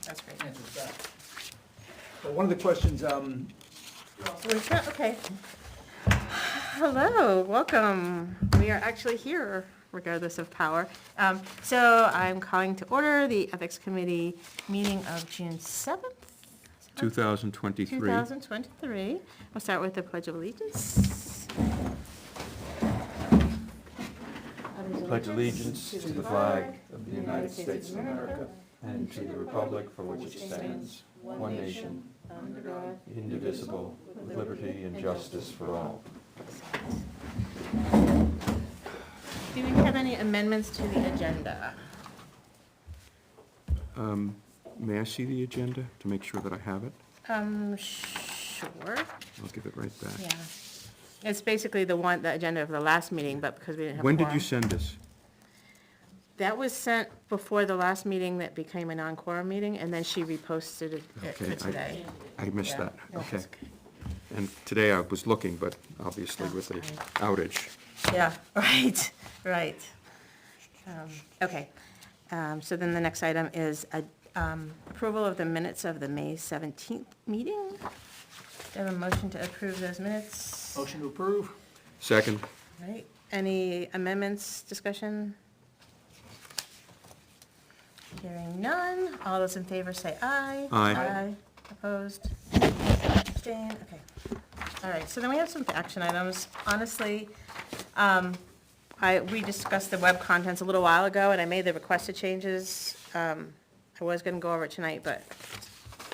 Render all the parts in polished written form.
That's great. answers that. But one of the questions, Okay. Hello, welcome. We are actually here, regardless of power. So I'm calling to order the Ethics Committee meeting of June 7th, 2023. 2023. We'll start with the Pledge of Allegiance. Pledge allegiance to the flag of the United States of America and to the republic for which it stands, one nation, under God, indivisible, with liberty and justice for all. Do we have any amendments to the agenda? May I see the agenda to make sure that I have it? Sure. I'll give it right back. Yeah. It's basically the agenda of the last meeting, but because we didn't have When did quorum. you send this? That was sent before the last meeting that became a non-quorum meeting, and then she reposted it for Okay, today. I missed Yeah. that, No, okay. that's okay. And today I was looking, but obviously Oh, with the sorry. outage. Yeah, right, right. Okay, so then the next item is approval of the minutes of the May 17th meeting. Do I have a motion to approve those minutes? motion to approve? Second, Right, any amendments, discussion? Hearing none, all those in favor say aye. Aye. Aye, opposed, abstained, okay. All right, so then we have some action items. Honestly, we discussed the web contents a little while ago, and I made the requested changes. I was gonna go over it tonight, but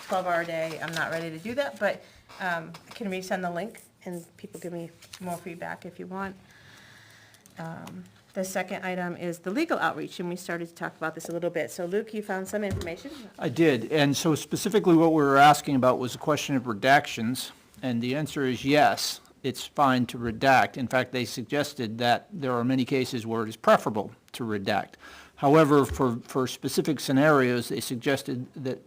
12-hour day, I'm not ready to do that, but I can resend the link, and people give me more feedback if you want. The second item is the legal outreach, and we started to talk about this a little bit. So Luke, you found some information? I did, and so specifically what we were asking about was a question of redactions, and the answer is yes, it's fine to redact. In fact, they suggested that there are many cases where it is preferable to redact. However, for specific scenarios, they suggested that,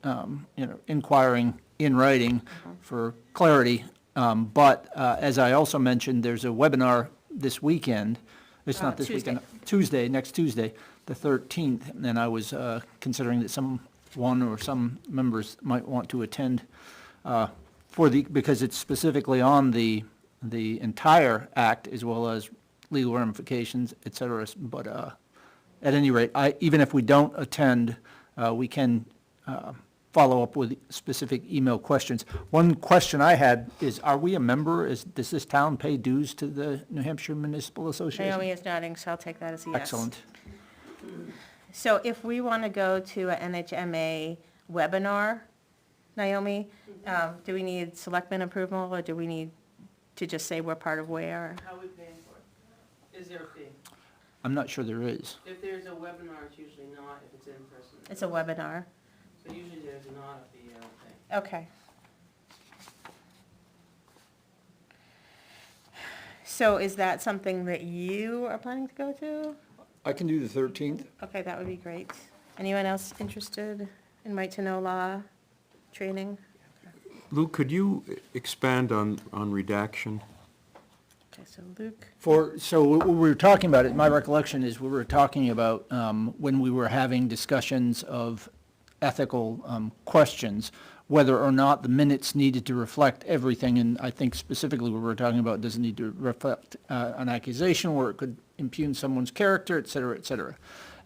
inquiring in writing for clarity. But as I also mentioned, there's a webinar this weekend. It's not this Tuesday. weekend. Next Tuesday, the 13th, and I was considering that someone or some members might want to attend because it's specifically on the entire act as well as legal ramifications, et cetera. But at any rate, even if we don't attend, we can follow up with specific email questions. One question I had is, are we a member? Does this town pay dues to the New Hampshire Municipal Association? Naomi is nodding, so I'll take that as a yes. Excellent. So if we want to go to an NHMA webinar, Naomi, do we need selectmen approval, or do we need to just say we're part of Weare? How are we paying for it? Is there a fee? I'm not sure there is. If there's a webinar, it's usually not, if it's in person. It's a webinar. So usually there's not a fee, I don't think. Okay. So is that something that you are planning to go to? I can do the 13th. Okay, that would be great. Anyone else interested in right-to-know law training? Luke, could you expand on redaction? Okay, so Luke, So what we were talking about, my recollection is we were talking about when we were having discussions of ethical questions, whether or not the minutes needed to reflect everything, and I think specifically what we were talking about, does it need to reflect an accusation where it could impugn someone's character, et cetera, et cetera.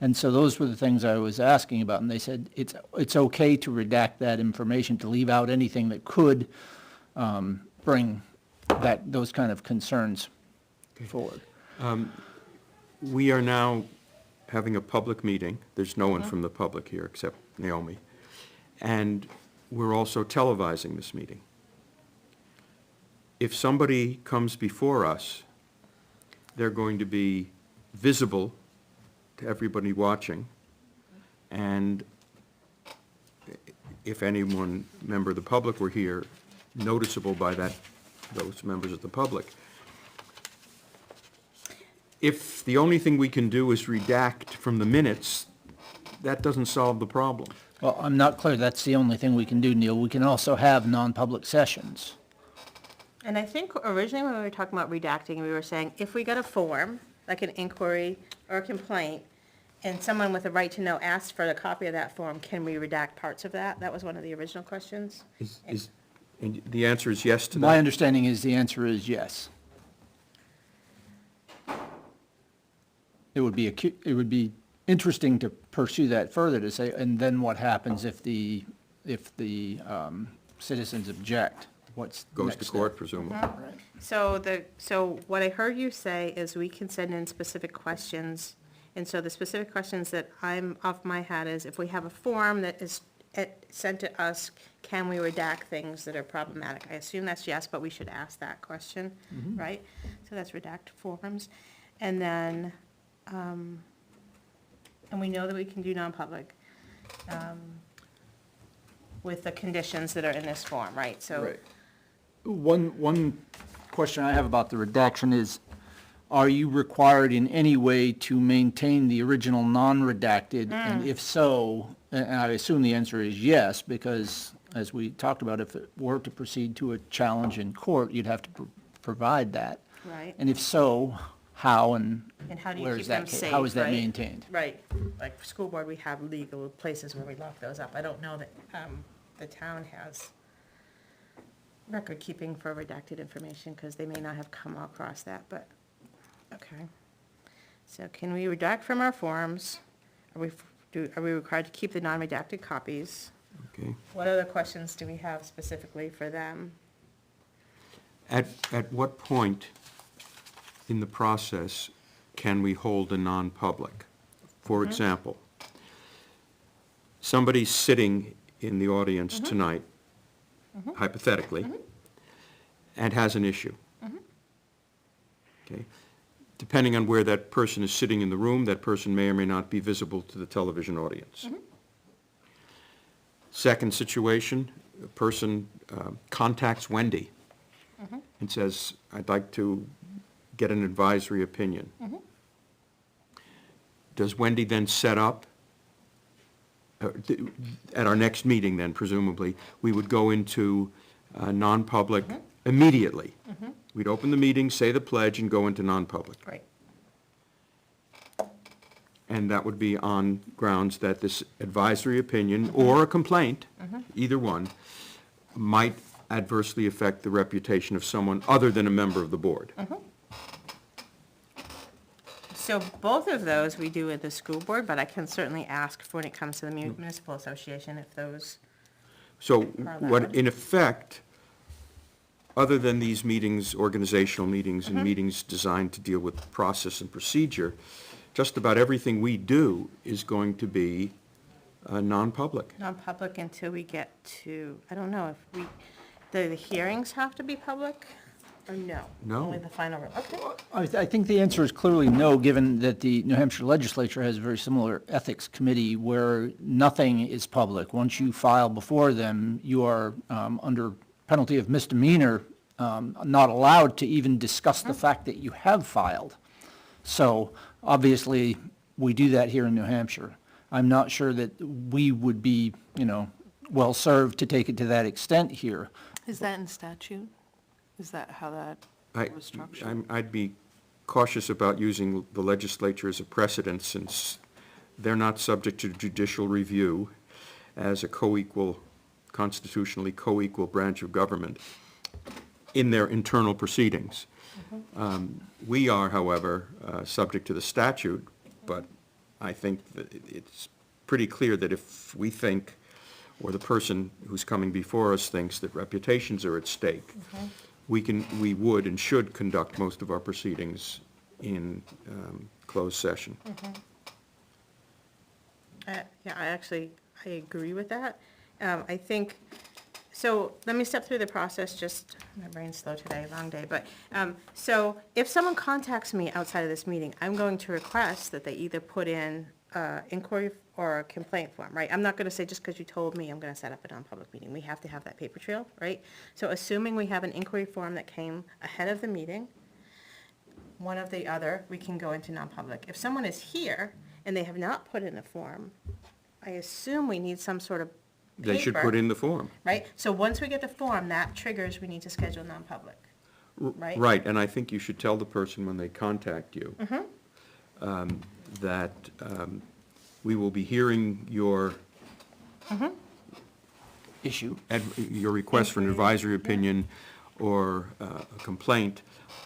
And so those were the things I was asking about, and they said it's okay to redact that information, to leave out anything that could bring those kind of concerns forward. We are now having a public meeting. There's no one from the public here except Naomi. And we're also televising this meeting. If somebody comes before us, they're going to be visible to everybody watching. And if any one member of the public were here, noticeable by those members of the public. If the only thing we can do is redact from the minutes, that doesn't solve the problem. Well, I'm not clear that's the only thing we can do, Neil. We can also have non-public sessions. and I think originally when we were talking about redacting, we were saying if we got a form, like an inquiry or a complaint, and someone with a right to know asked for a copy of that form, can we redact parts of that? That was one of the original questions. And the answer is yes to My that? understanding is the answer is yes. It would be interesting to pursue that further, to say, and then what happens if the citizens object? What's Goes next to step? court presumably. Right. So what I heard you say is we can send in specific questions. And so the specific questions that I'm off my head is, if we have a form that is sent to us, can we redact things that are problematic? I assume that's yes, but we should ask that question, right? So that's redact forms. And then, and we know that we can do non-public with the conditions that are in this form, right? So. Right. One question I have about the redaction is, are you required in any way to maintain the original non-redacted? And if so, and I assume the answer is yes, because as we talked about, if it were to proceed to a challenge in court, you'd have to provide that. Right. And if so, how and And how do you where keep is them that, safe, how is that right? maintained? Right, like for school board, we have legal places where we lock those up. I don't know that the town has record keeping for redacted information, because they may not have come across that, but, okay. So can we redact from our forms? Are we required to keep the non-redacted copies? Okay. What other questions do we have specifically for them? At what point in the process can we hold a non-public? For example, somebody's sitting in the audience tonight, hypothetically, and has an issue. Okay? Depending on where that person is sitting in the room, that person may or may not be visible to the television audience. Second situation, a person contacts Wendy and says, I'd like to get an advisory opinion. Does Wendy then set up, at our next meeting then presumably, we would go into non-public immediately? We'd open the meeting, say the pledge, and go into non-public. Right. And that would be on grounds that this advisory opinion or a complaint, either one, might adversely affect the reputation of someone other than a member of the board. So both of those we do with the school board, but I can certainly ask for when it comes to the municipal association if those, So Are what, allowed. in effect, other than these meetings, organizational meetings and meetings designed to deal with process and procedure, just about everything we do is going to be non-public. non-public until we get to, I don't know if the hearings have to be public or no? No. Only the final, okay. I think the answer is clearly no, given that the New Hampshire legislature has a very similar ethics committee where nothing is public. Once you file before them, you are under penalty of misdemeanor, not allowed to even discuss the fact that you have filed. So obviously, we do that here in New Hampshire. I'm not sure that we would be, well-served to take it to that extent here. Is that in statute? Is that how that was structured? I'd be cautious about using the legislature as a precedent, since they're not subject to judicial review as a constitutionally co-equal branch of government in their internal proceedings. We are, however, subject to the statute, but I think that it's pretty clear that if we think, or the person who's coming before us thinks that reputations are at stake, we would and should conduct most of our proceedings in closed session. Yeah, I agree with that. I think, so let me step through the process, just, my brain's slow today, long day, but, so if someone contacts me outside of this meeting, I'm going to request that they either put in inquiry or a complaint form, right? I'm not gonna say, just because you told me, I'm gonna set up a non-public meeting. We have to have that paper trail, right? So assuming we have an inquiry form that came ahead of the meeting, one of the other, we can go into non-public. If someone is here and they have not put in a form, I assume we need some sort of They should paper, put in the form. right? So once we get the form, that triggers, we need to schedule non-public, right? Right, and I think you should tell the person when they contact you Mm-hmm. that We will be hearing your Issue. your request for an advisory opinion or a complaint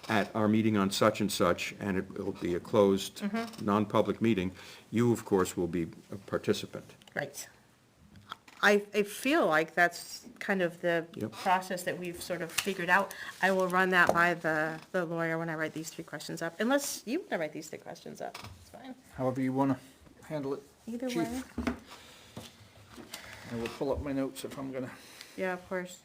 at our meeting on such and such, and it will be a closed, non-public meeting. You, of course, will be a participant. Right. I feel like that's kind of the Yep. process that we've sort of figured out. I will run that by the lawyer when I write these 3 questions up, unless you want to write these 3 questions up. It's fine. However you want to handle it. Either Chief. way. I will pull up my notes if I'm gonna. Yeah, of course.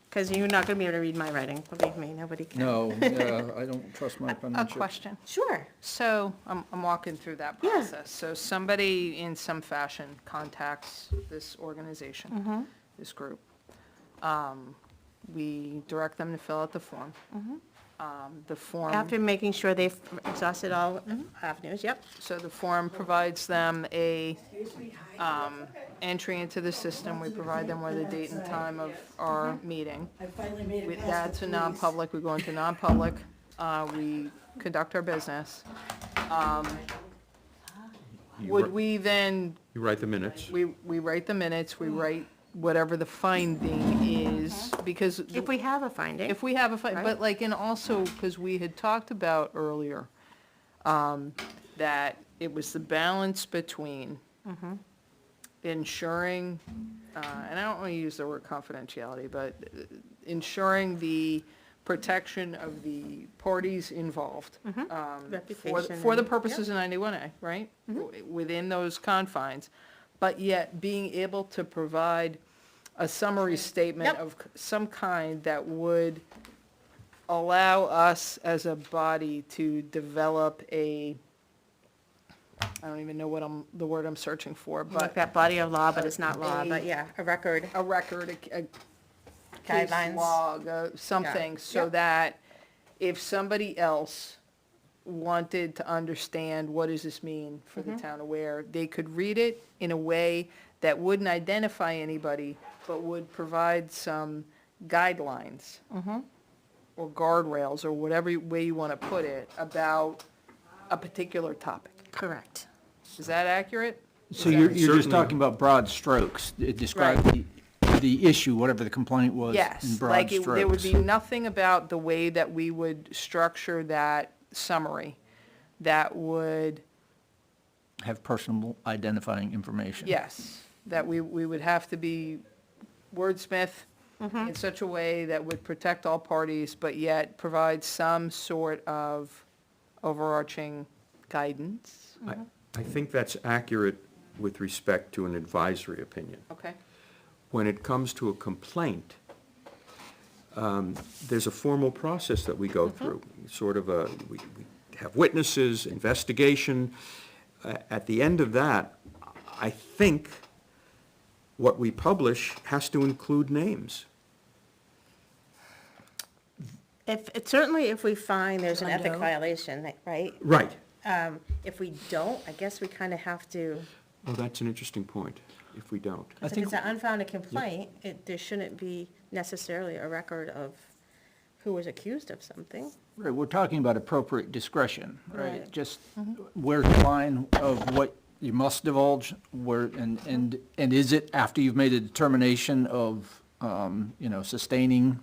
Because you're not going to be able to read my writing, believe me, nobody can. No, yeah, I don't trust my A penmanship. question. Sure. So I'm walking through that Yeah. process. So somebody in some fashion contacts this organization, this group. We direct them to fill out the form. The form. After making sure they've exhausted all avenues, yep. So the form provides them a entry into the system. We provide them with a date and time of our meeting. That's a non-public. We go into non-public. We conduct our business. Would we then, You write the minutes. we write the minutes, we write whatever the finding is, because If we have a finding. if we have a fight, Right. but like, and also, because we had talked about earlier, that it was the balance between ensuring, and I don't want to use the word confidentiality, but ensuring the protection of the parties involved. Reputation For the and- purposes of 91A, right? Within those confines, but yet being able to provide a summary statement Yep. of some kind that would allow us as a body to develop I don't even know the word I'm searching for, Like but that body of law, but it's not law, a- but yeah, a record. a record, a case Guidelines. log, something, so Yep. that if somebody else wanted to understand what does this mean for the town of Ware, they could read it in a way that wouldn't identify anybody, but would provide some guidelines or guardrails, or whatever way you want to put it, about a particular topic. Correct. Is that accurate? So you're just Certainly. talking about broad strokes. Describe the issue, whatever the complaint was, in Yes, broad like strokes. there would be nothing about the way that we would structure that summary that would, Have personal identifying information. yes, that we would have to be wordsmith in such a way that would protect all parties, but yet provide some sort of overarching guidance. I think that's accurate with respect to an advisory opinion. Okay, When it comes to a complaint, there's a formal process that we go through. Sort of we have witnesses, investigation. At the end of that, I think what we publish has to include names. Certainly if we find there's an I ethic know. violation, right? Right. If we don't, I guess we kind of have to, Oh, that's an interesting point, if we don't. I if think, it's an unfounded complaint, there shouldn't be necessarily a record of who was accused of something. right, we're talking about appropriate discretion, right? Right. Just where's the line of what you must divulge, where, and is it after you've made a determination of, sustaining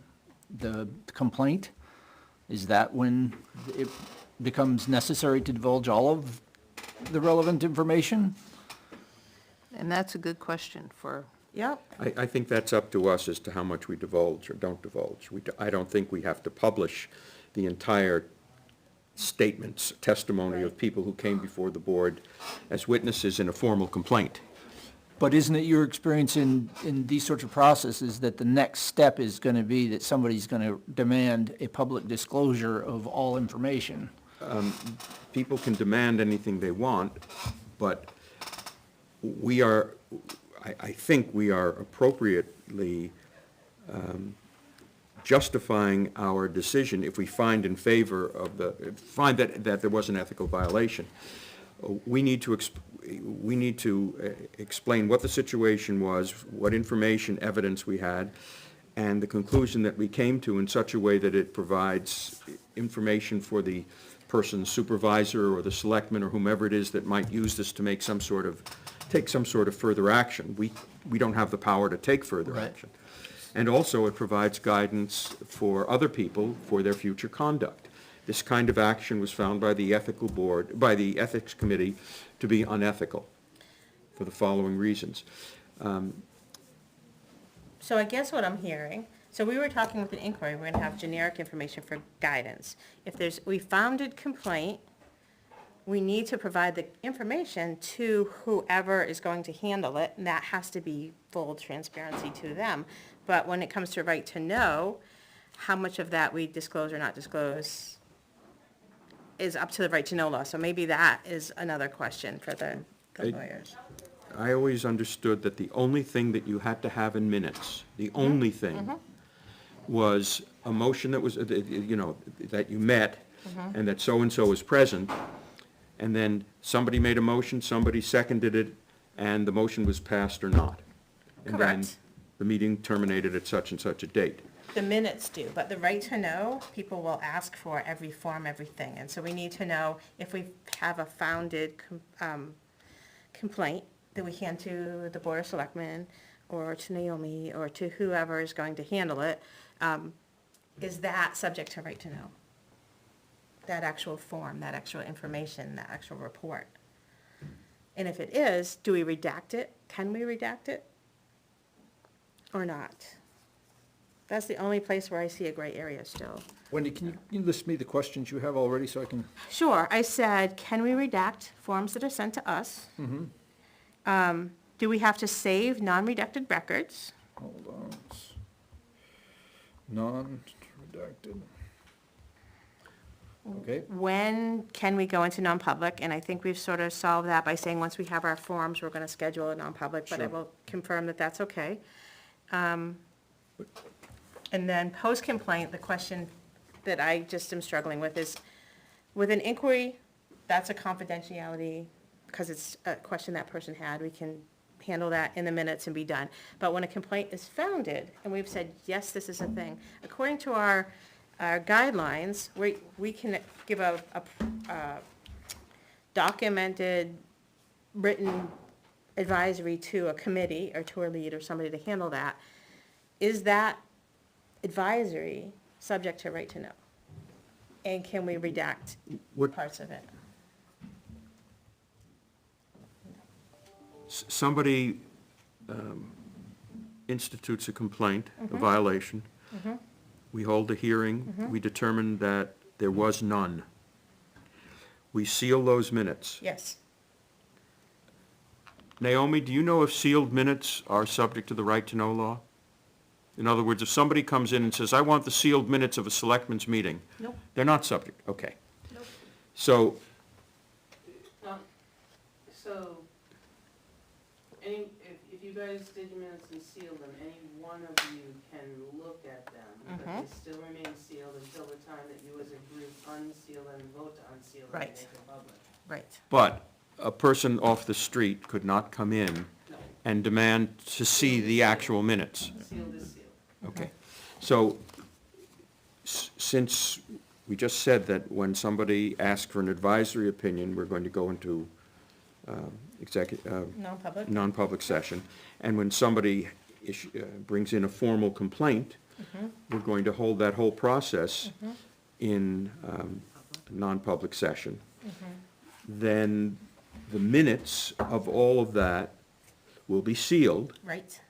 the complaint? Is that when it becomes necessary to divulge all of the relevant information? and that's a good question for, Yep. I think that's up to us as to how much we divulge or don't divulge. I don't think we have to publish the entire statements, testimony of people who came before the board as witnesses in a formal complaint. But isn't it your experience in these sorts of processes that the next step is going to be that somebody's going to demand a public disclosure of all information? People can demand anything they want, but I think we are appropriately justifying our decision if we find in favor of find that there was an ethical violation. We need to explain what the situation was, what information, evidence we had, and the conclusion that we came to in such a way that it provides information for the person's supervisor or the selectman or whomever it is that might use this to make take some sort of further action. We don't have the power to take further Right. action. And also, it provides guidance for other people for their future conduct. This kind of action was found by the Ethics Committee to be unethical for the following reasons. So I guess what I'm hearing, so we were talking with an inquiry, we're gonna have generic information for guidance. If we founded complaint, we need to provide the information to whoever is going to handle it, and that has to be full transparency to them. But when it comes to right to know, how much of that we disclose or not disclose is up to the right to know law. So maybe that is another question for the lawyers. I always understood that the only thing that you had to have in minutes, the only thing, was a motion that was, that you met, and that so-and-so was present, and then somebody made a motion, somebody seconded it, and the motion was passed or not. And then Correct. the meeting terminated at such and such a date. The minutes do, but the right to know, people will ask for every form, everything. And so we need to know if we have a founded complaint that we hand to the Board of Selectmen or to Naomi or to whoever is going to handle it, is that subject to right to know? That actual form, that actual information, that actual report. And if it is, do we redact it? Can we redact it? Or not? That's the only place where I see a gray area still. Wendy, can you list me the questions you have already so I can? Sure, I said, can we redact forms that are sent to us? Do we have to save non-redacted records? Hold on. Non-redacted. Okay, When can we go into non-public? And I think we've sort of solved that by saying, once we have our forms, we're gonna schedule a non-public, but I Sure. will confirm that that's okay. And then post-complaint, the question that I just am struggling with is, with an inquiry, that's a confidentiality, because it's a question that person had, we can handle that in the minutes and be done. But when a complaint is founded, and we've said, yes, this is a thing, according to our guidelines, we can give a documented, written advisory to a committee or to a lead or somebody to handle that. Is that advisory subject to right to know? And can we redact What, parts of it? somebody institutes a complaint, a violation. We hold a hearing, we determine that there was none. We seal those minutes. Yes. Naomi, do you know if sealed minutes are subject to the right to know law? In other words, if somebody comes in and says, I want the sealed minutes of a selectmen's meeting, Nope. they're not subject, okay. Nope. So, So, if you guys did your minutes and sealed them, any one of you can look at them, but they still remain sealed until the time that you as a group unseal them and vote to unseal them and Right. make them public. Right. but a person off the street could not come in No, and demand to see the actual minutes. sealed is sealed. Okay, so, since we just said that when somebody asks for an advisory opinion, we're going to go into Non-public? non-public session, and when somebody brings in a formal complaint, we're going to hold that whole process in non-public session. Then the minutes of all of that will be sealed. Right.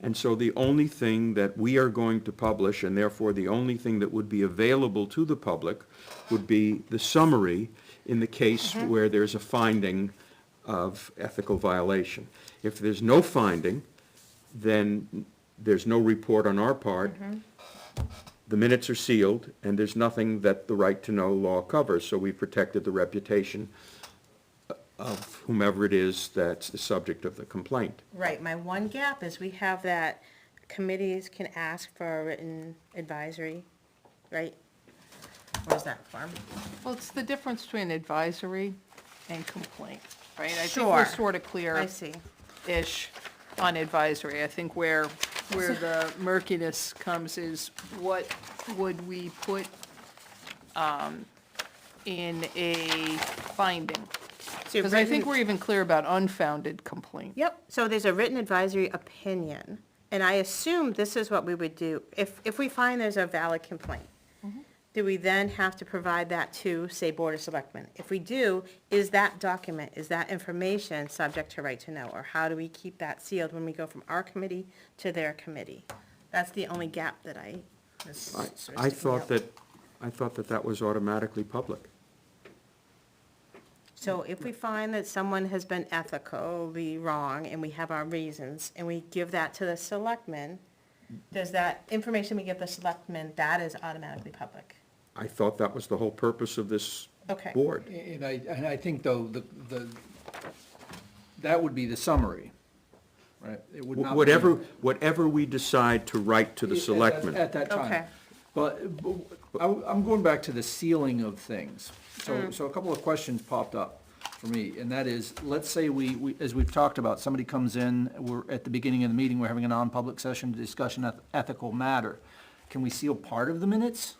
And so the only thing that we are going to publish, and therefore the only thing that would be available to the public, would be the summary in the case where there's a finding of ethical violation. If there's no finding, then there's no report on our part. The minutes are sealed, and there's nothing that the right to know law covers, so we protected the reputation of whomever it is that's the subject of the complaint. Right, my one gap is we have that committees can ask for a written advisory, right? What is that form? Well, it's the difference between advisory and complaint, right? I think Sure. we're sort of I clear-ish see. on advisory. I think where the murkiness comes is what would we put in a finding? So Because I think written- we're even clear about unfounded complaint. Yep, so there's a written advisory opinion, and I assume this is what we would do. If we find there's a valid complaint, do we then have to provide that to, say, Board of Selectmen? If we do, is that document, is that information subject to right to know? Or how do we keep that sealed when we go from our committee to their committee? That's the only gap that I was sort of I sticking out. thought that was automatically public. So if we find that someone has been ethically wrong, and we have our reasons, and we give that to the selectmen, does that information we give the selectmen, that is automatically public? I thought that was the whole purpose of this Okay. board. And I think, though, that would be the summary, right? It would not be- Whatever we decide to write to the selectmen. At that time. Okay. But I'm going back to the sealing of things. So a couple of questions popped up for me, and that is, let's say we, as we've talked about, somebody comes in, we're at the beginning of the meeting, we're having a non-public session to discuss an ethical matter. Can we seal part of the minutes?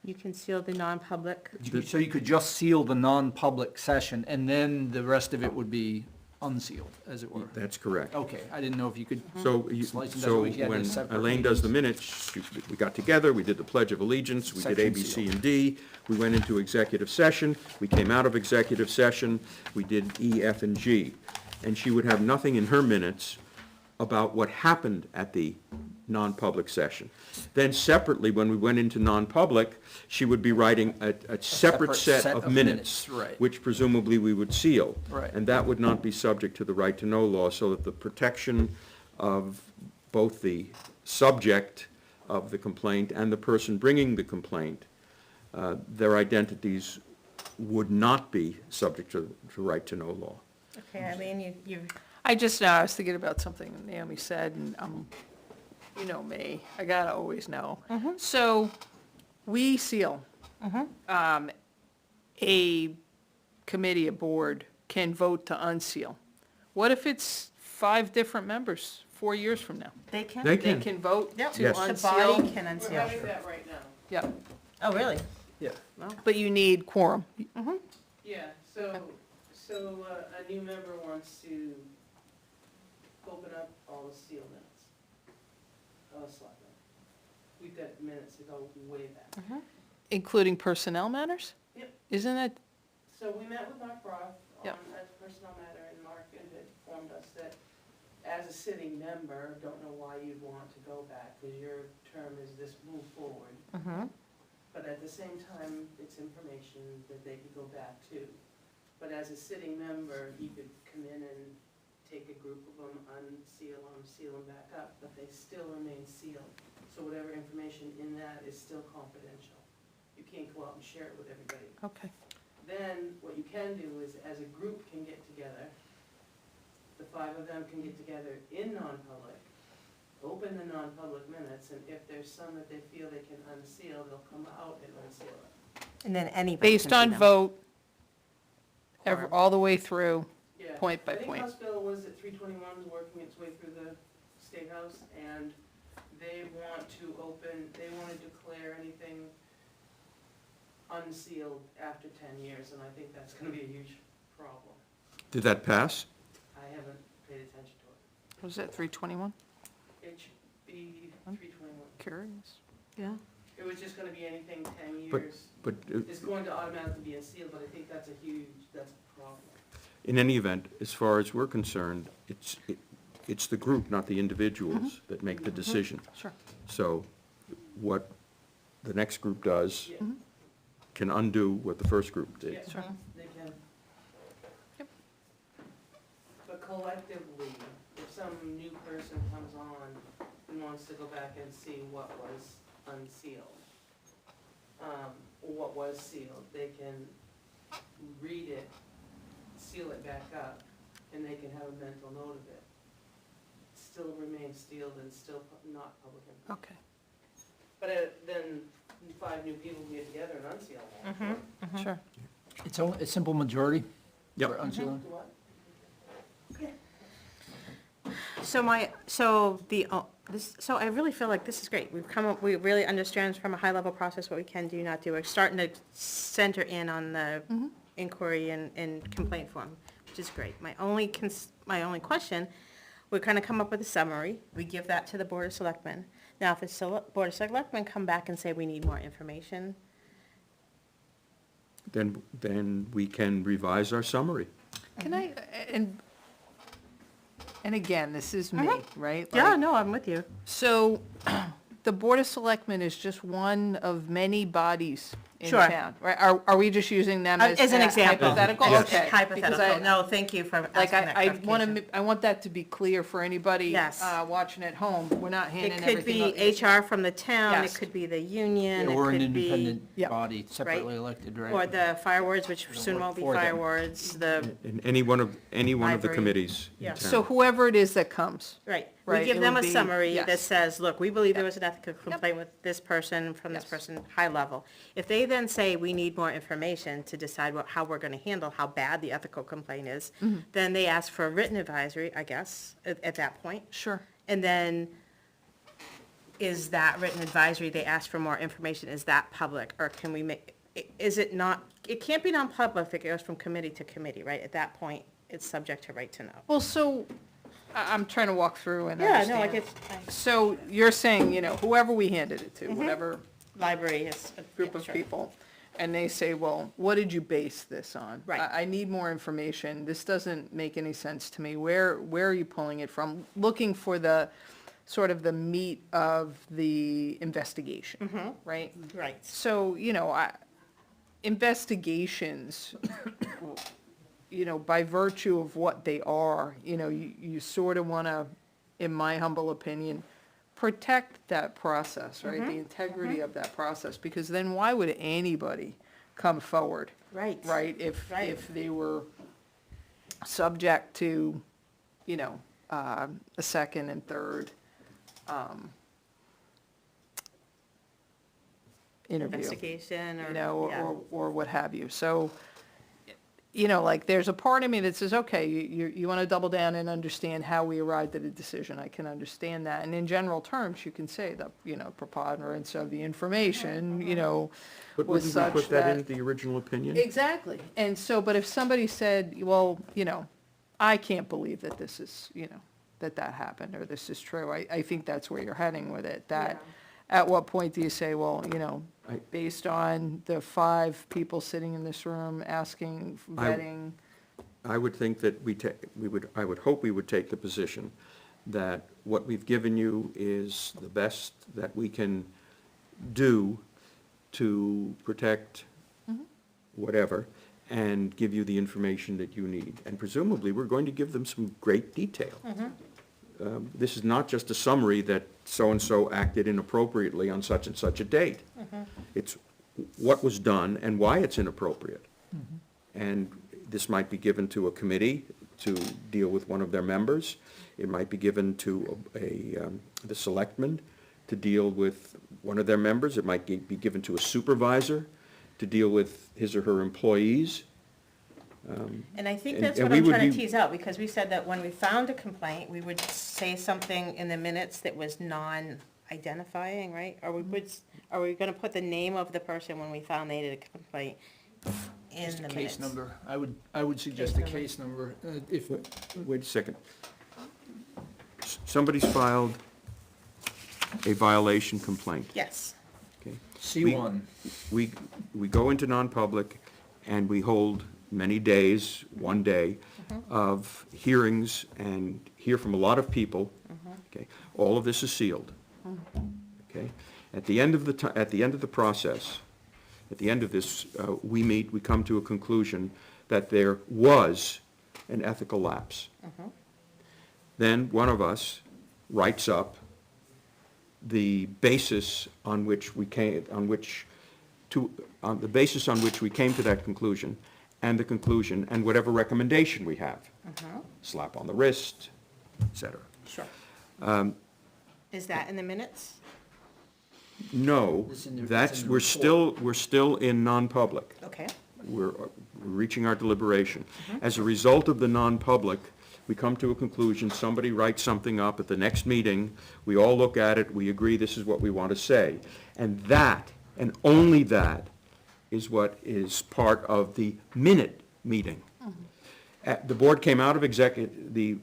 You can seal the non-public. So you could just seal the non-public session, and then the rest of it would be unsealed, as it were? That's correct. Okay, I didn't know if you could, So, Slice and dice, so we had when this separate Elaine does the meetings. minutes, we got together, we did the Pledge of Allegiance, we did A, Section B, C, seal. and D. We went into executive session, we came out of executive session, we did E, F, and G. And she would have nothing in her minutes about what happened at the non-public session. Then separately, when we went into non-public, she would be writing a separate set of minutes, right. which presumably we would seal. Right. And that would not be subject to the right to know law, so that the protection of both the subject of the complaint and the person bringing the complaint, their identities would not be subject to right to know law. Okay, I mean, you, I was thinking about something Naomi said, and you know me, I gotta always know. So, we seal. A committee, a board can vote to unseal. What if it's 5 different members 4 years from now? they can? They They can. can vote Yep. to Yes. The unseal? body can We're unseal. having that right now. Yeah, Oh, really? Yeah. but you need quorum. Yeah, so a new member wants to open up all the seal minutes of the selectmen. We've got minutes that go way back. Including personnel matters? Yep. Isn't that, So we met with Mark Roth on Yep. a personnel matter, and Mark had informed us that as a sitting member, don't know why you'd want to go back, because your term is this move forward. But at the same time, it's information that they could go back to. But as a sitting member, you could come in and take a group of them, unseal them, seal them back up, but they still remain sealed. So whatever information in that is still confidential. You can't go out and share it with everybody. okay. Then what you can do is, as a group can get together, the 5 of them can get together in non-public, open the non-public minutes, and if there's some that they feel they can unseal, they'll come out and unseal it. And then anybody can Based see on them. vote, Quorum. all the way through, Yeah. point by I think point. House Bill was at 321 is working its way through the State House, and they want to open, they want to declare anything unsealed after 10 years, and I think that's gonna be a huge problem. Did that pass? I haven't paid attention to it. Was that 321? It should be 321. Curious. Yeah. It was just gonna be anything 10 But- years. But It's going to automatically be unsealed, but I think that's that's a problem. in any event, as far as we're concerned, it's the group, not the individuals, that make the decision. Sure. So what the next group does Yeah. can undo what the first group did. Yeah, Sure. they can. Yep. But collectively, if some new person comes on and wants to go back and see what was unsealed, or what was sealed, they can read it, seal it back up, and they can have a mental note of it. Still remains sealed and still not public information. Okay. But then 5 new people can get together and unseal it. Sure. It's only a simple majority Yep. for unsealing? What? So I really feel like this is great. We really understand from a high-level process what we can do, not do. We're starting to center in on the inquiry and complaint form, which is great. My only question, we kind of come up with a summary. We give that to the Board of Selectmen. Now, if the Board of Selectmen come back and say we need more information, Then we can revise our summary. Can I, and again, this is me, right? yeah, Like, no, I'm with you. So, the Board of Selectmen is just one of many bodies in Sure. town, right? Are we just using them as As an example. hypothetical? Yes. Okay. Because Hypothetical. No, thank you for Like, asking that I clarification. I want that to be clear for anybody Yes. watching at home. We're not handing It everything. could be HR from the town, it Yes. could be the union, it Or an could be, independent Yep. body, separately elected, right? or the fire wards, which soon work won't be for them. fire wards, the, In any one of the Library. committees in Yeah. town. So whoever it is that comes, right. We Right, give it them a would be- summary that yes. says, look, we believe there Yep. was an ethical complaint with this person, from this Yes. person, high level. If they then say, we need more information to decide how we're gonna handle how bad the ethical complaint is, Mm-hmm. then they ask for a written advisory, I guess, at that point. sure. And then, is that written advisory, they ask for more information, is that public, or can we make, is it not, it can't be non-public if it goes from committee to committee, right? At that point, it's subject to right to know. Well, so, I'm trying to walk through and Yeah, understand. no, I get, So, you're saying, whoever we handed it to, whatever library is. group yeah, of sure. people, and they say, well, what did you base this on? Right. I need more information, this doesn't make any sense to me, where are you pulling it from? Looking for the, sort of the meat of the investigation, right? Right. So, investigations, by virtue of what they are, you sort of want to, in my humble opinion, protect that process, right? The integrity of that process, because then why would anybody come forward, Right. right? If Right. they were subject to, a second and third interview. Investigation or, yeah. or what have you. So, like, there's a part of me that says, okay, you want to double down and understand how we arrived at a decision. I can understand that. And in general terms, you can say that, preponderance of the information, But was wouldn't we such put that that. in the original opinion? Exactly. And so, but if somebody said, well, I can't believe that this is, that happened, or this is true, I think that's where you're heading with it, that at what point do you say, well, I- based on the 5 people sitting in this room asking, vetting, I would think that I would hope we would take the position that what we've given you is the best that we can do to protect whatever, and give you the information that you need. And presumably, we're going to give them some great detail. This is not just a summary that so-and-so acted inappropriately on such and such a date. It's what was done and why it's inappropriate. And this might be given to a committee to deal with one of their members. It might be given to the selectmen to deal with one of their members. It might be given to a supervisor to deal with his or her employees. And I think And- that's and what we I'm would trying to be- tease out, because we said that when we found a complaint, we would say something in the minutes that was non-identifying, right? Or are we gonna put the name of the person when we found they did a complaint in Just the a minutes? case number. I would suggest a case number. If, Wait a second. Somebody's filed a violation complaint, Yes, okay? C1, We go into non-public and we hold many days, one day, of hearings and hear from a lot of people, okay? All of this is sealed, okay? At the end of the process, at the end of this, we come to a conclusion that there was an ethical lapse. Then one of us writes up the basis on which we came to that conclusion, and the conclusion, and whatever recommendation we have. Slap on the wrist, et cetera. sure. Is that in the minutes? No, It's in the- it's that's, in the we're still in non-public. Okay, We're reaching our deliberation. As a result of the non-public, we come to a conclusion, somebody writes something up at the next meeting, we all look at it, we agree this is what we want to say. And that, and only that, is what is part of the minute meeting. The board came out of the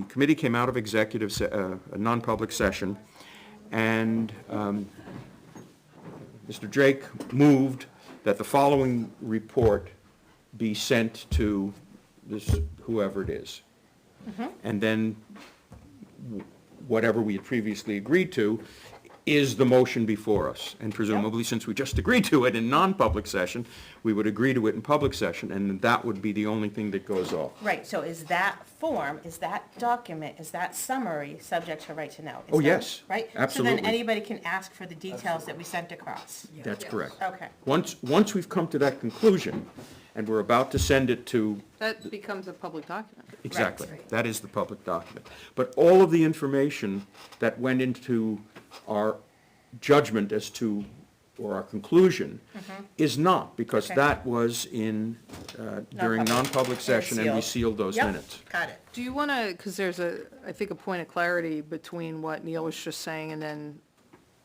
committee came out of a non-public session, and Mr. Drake moved that the following report be sent to this, whoever it is. And then whatever we had previously agreed to is the motion before us. And presumably, since we just agreed to it in non-public session, we would agree to it in public session, and that would be the only thing that goes off. Right, so is that form, is that document, is that summary subject to right to know? Is Oh, that- yes, Right? So absolutely. then anybody can ask for the details that we sent across? That's correct. Okay. Once we've come to that conclusion, and we're about to send it to, That becomes a public document. exactly, Right. that is the public document. But all of the information that went into our judgment as to, or our conclusion, is not, because Mm-hmm. Okay. that was in, during Non-public. non-public And session, and we sealed. sealed those Yep, minutes. got it. Do you want to, because there's I think a point of clarity between what Neil was just saying and then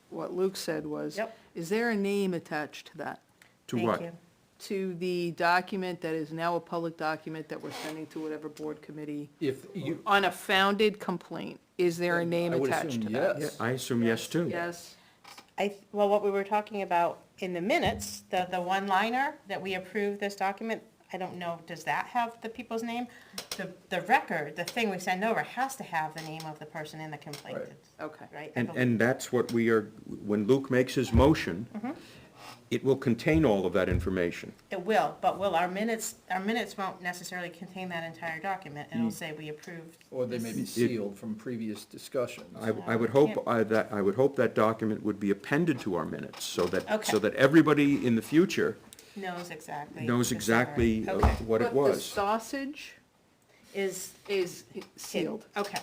what Luke said was, Yep. is there a name attached to that? To Thank what? you. To the document that is now a public document that we're sending to whatever board committee? If you, On a founded complaint, is there a name I would attached assume to that? yes. I assume yes, too. Yes. Well, what we were talking about in the minutes, the one-liner that we approved this document, I don't know, does that have the people's name? The record, the thing we send over has to have the name of the person in the complaint, Right. Okay. right? I And, believe. and that's what we are, when Luke makes his motion, it will contain all of that information. It will, but will our minutes won't necessarily contain that entire document. It'll say we approved. Or they may be this. sealed from previous discussions. I would hope, I would hope that document would be appended to our minutes, so that, Okay. so that everybody in the future Knows exactly. knows the exactly summary. Okay. what it But the was. sausage Is is sealed. okay.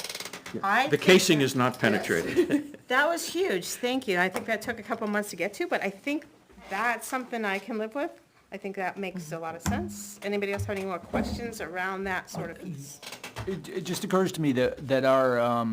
Yeah. I The think casing that- is not penetrated. That was huge, thank you. I think that took a couple months to get to, but I think that's something I can live with. I think that makes a lot of sense. Anybody else have any more questions around that sort of piece? It just occurs to me that our,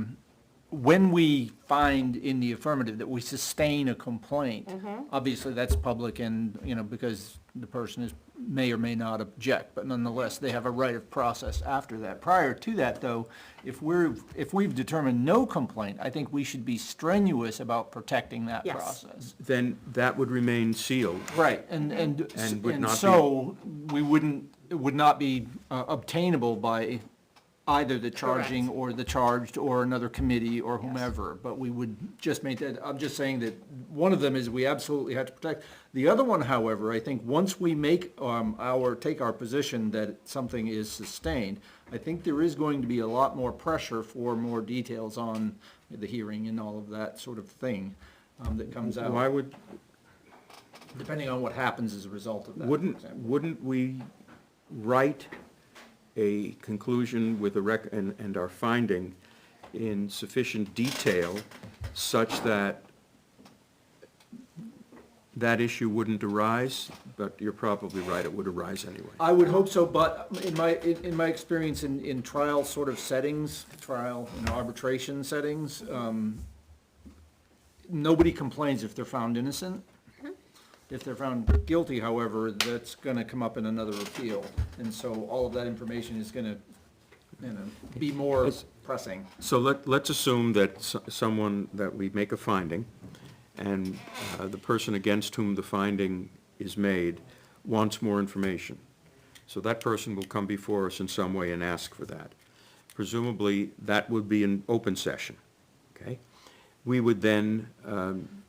when we find in the affirmative that we sustain a complaint, obviously that's public and, because the person may or may not object, but nonetheless, they have a right of process after that. Prior to that, though, if we've determined no complaint, I think we should be strenuous about protecting that Yes. process. Then that would remain sealed. Right, and would not be- so, it would not be obtainable by either the charging Correct. or the charged or another committee or whomever, but we would just make that, I'm just saying that one of them is we absolutely have to protect. The other one, however, I think once we make take our position that something is sustained, I think there is going to be a lot more pressure for more details on the hearing and all of that sort of thing that comes out. Why would, Depending on what happens as a result of that. for example. wouldn't we write a conclusion with and our finding in sufficient detail such that that issue wouldn't arise? But you're probably right, it would arise anyway. I would hope so, but in my experience in trial sort of settings, trial and arbitration settings, nobody complains if they're found innocent. If they're found guilty, however, that's gonna come up in another appeal, and so all of that information is gonna, be more pressing. So let's assume that someone, that we make a finding, and the person against whom the finding is made wants more information. So that person will come before us in some way and ask for that. Presumably, that would be an open session, okay? We would then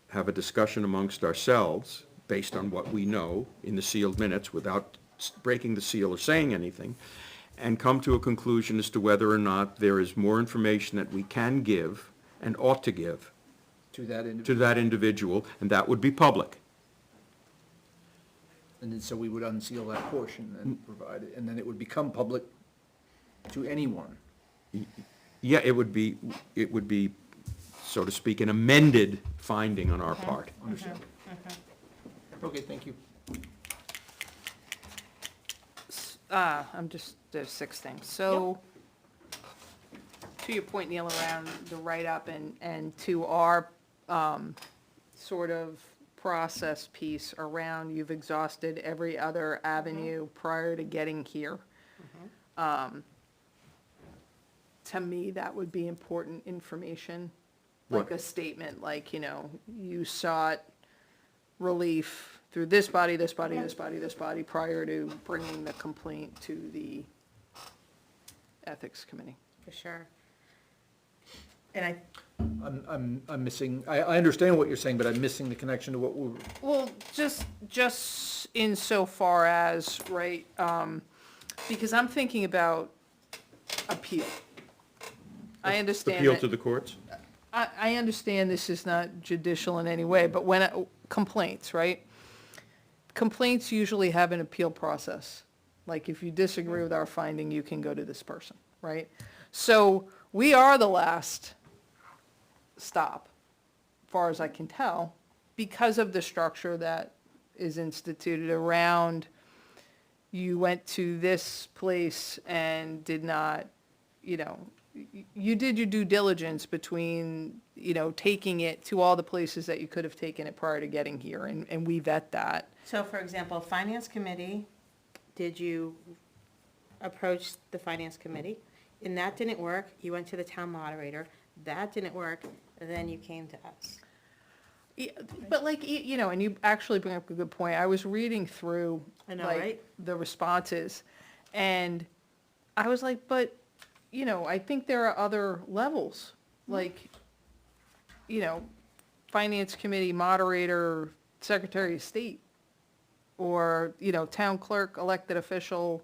have a discussion amongst ourselves, based on what we know in the sealed minutes, without breaking the seal or saying anything, and come to a conclusion as to whether or not there is more information that we can give and ought to give To that to individual, that individual, and that would be public. and then so we would unseal that portion and provide it, and then it would become public to anyone. Yeah, it would be, so to speak, an amended finding on our part. Understood. Okay, thank you. There's 6 things. So, to your point, Neil, around the write-up and to our, sort of process piece around you've exhausted every other avenue prior to getting here. To me, that would be important information, like Right. a statement, like, you sought relief through this body, this body, this body, this body, prior to bringing the complaint to the ethics committee. For sure. And I, I'm missing, I understand what you're saying, but I'm missing the connection to what we were. Well, just insofar as, right, because I'm thinking about appeal. I understand Appeal that- to the courts? I understand this is not judicial in any way, but when, complaints, right? Complaints usually have an appeal process. Like, if you disagree with our finding, you can go to this person, right? So, we are the last stop, far as I can tell, because of the structure that is instituted around, you went to this place and did not, you did your due diligence between, taking it to all the places that you could have taken it prior to getting here, and we vet that. so for example, finance committee, did you approach the finance committee? And that didn't work, you went to the town moderator, that didn't work, then you came to us. Yeah, but like, and you actually bring up a good point. I was reading through, I know, like, right? the responses, and I was like, but, I think there are other levels, like, finance committee, moderator, secretary of state, or, town clerk, elected official,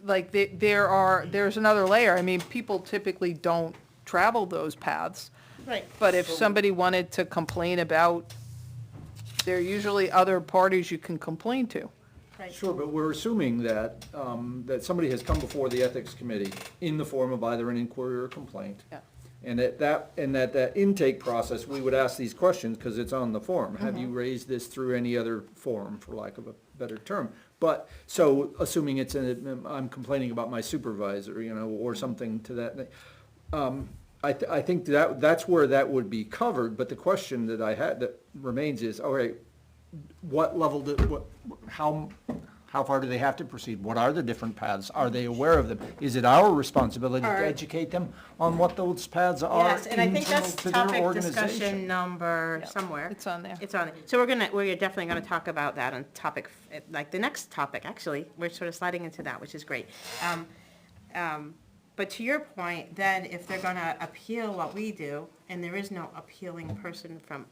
like, there's another layer. I mean, people typically don't travel those paths. Right. But if somebody wanted to complain about, there are usually other parties you can complain to. Right. Sure, but we're assuming that, that somebody has come before the ethics committee in the form of either an inquiry or a complaint. Yeah. And that intake process, we would ask these questions, because it's on the form. Have you raised this through any other forum, for lack of a better term? But, so, assuming it's I'm complaining about my supervisor, or something to that, I think that's where that would be covered, but the question that I had, that remains is, all right, what level, how far do they have to proceed? What are the different paths? Are they aware of them? Is it our responsibility to Are- educate them on what those paths are Yes, and I think internal that's to their topic discussion organization? number Yep. somewhere. It's on there. It's on, so we're definitely gonna talk about that on topic, like the next topic, actually, we're sort of sliding into that, which is great. But to your point, then if they're gonna appeal what we do, and there is no appealing person from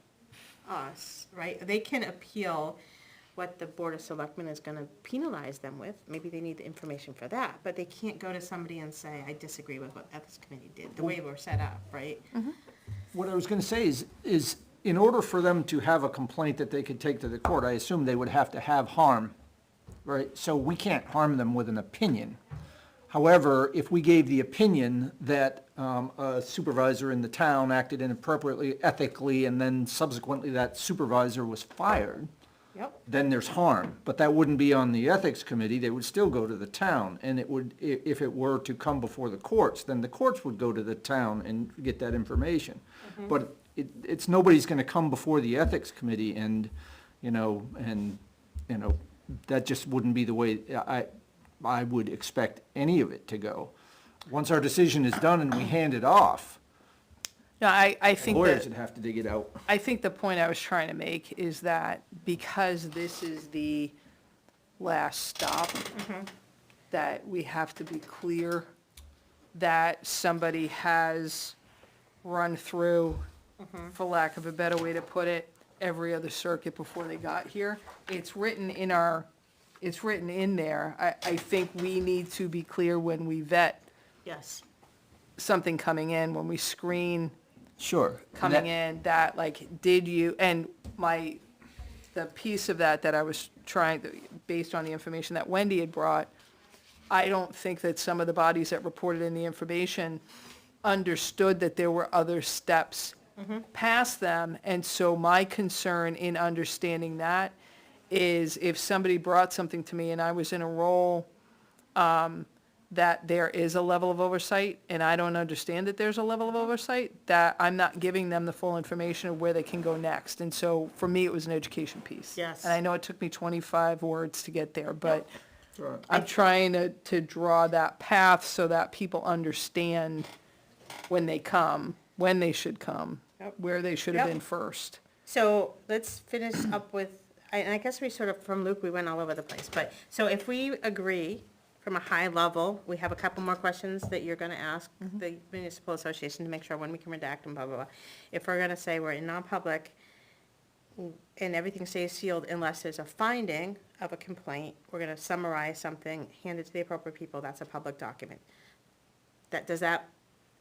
us, right? They can appeal what the Board of Selectmen is gonna penalize them with, maybe they need the information for that, but they can't go to somebody and say, I disagree with what Ethics Committee did, the way we're set up, right? What I was gonna say is in order for them to have a complaint that they could take to the court, I assume they would have to have harm, right? So we can't harm them with an opinion. However, if we gave the opinion that a supervisor in the town acted inappropriately, ethically, and then subsequently that supervisor was fired, Yep. then there's harm. But that wouldn't be on the ethics committee, they would still go to the town. And it would, if it were to come before the courts, then the courts would go to the town and get that information. But it's, nobody's gonna come before the ethics committee and, that just wouldn't be the way I would expect any of it to go. Once our decision is done and we hand it off, No, I think lawyers that, would have to dig it out. I think the point I was trying to make is that because this is the last stop, that we have to be clear that somebody has run through, for lack of a better way to put it, every other circuit before they got here. It's written in there. I think we need to be clear when we vet Yes. something coming in, when we screen Sure. coming in, that like, did you, and the piece of that I was based on the information that Wendy had brought, I don't think that some of the bodies that reported in the information understood that there were other steps past them, and so my concern in understanding that is if somebody brought something to me and I was in a role that there is a level of oversight, and I don't understand that there's a level of oversight, that I'm not giving them the full information of where they can go next. And so, for me, it was an education piece. Yes. And I know it took me 25 words to get there, but I'm trying to draw that path so that people understand when they come, when they should come, Yep. where they should have Yep. been first. So let's finish up with, and I guess we sort of, from Luke, we went all over the place, but, so if we agree from a high level, we have a couple more questions that you're gonna ask the municipal association to make sure when we can redact and blah, blah, blah. If we're gonna say we're in non-public and everything stays sealed unless there's a finding of a complaint, we're gonna summarize something, hand it to the appropriate people, that's a public document. That, does that,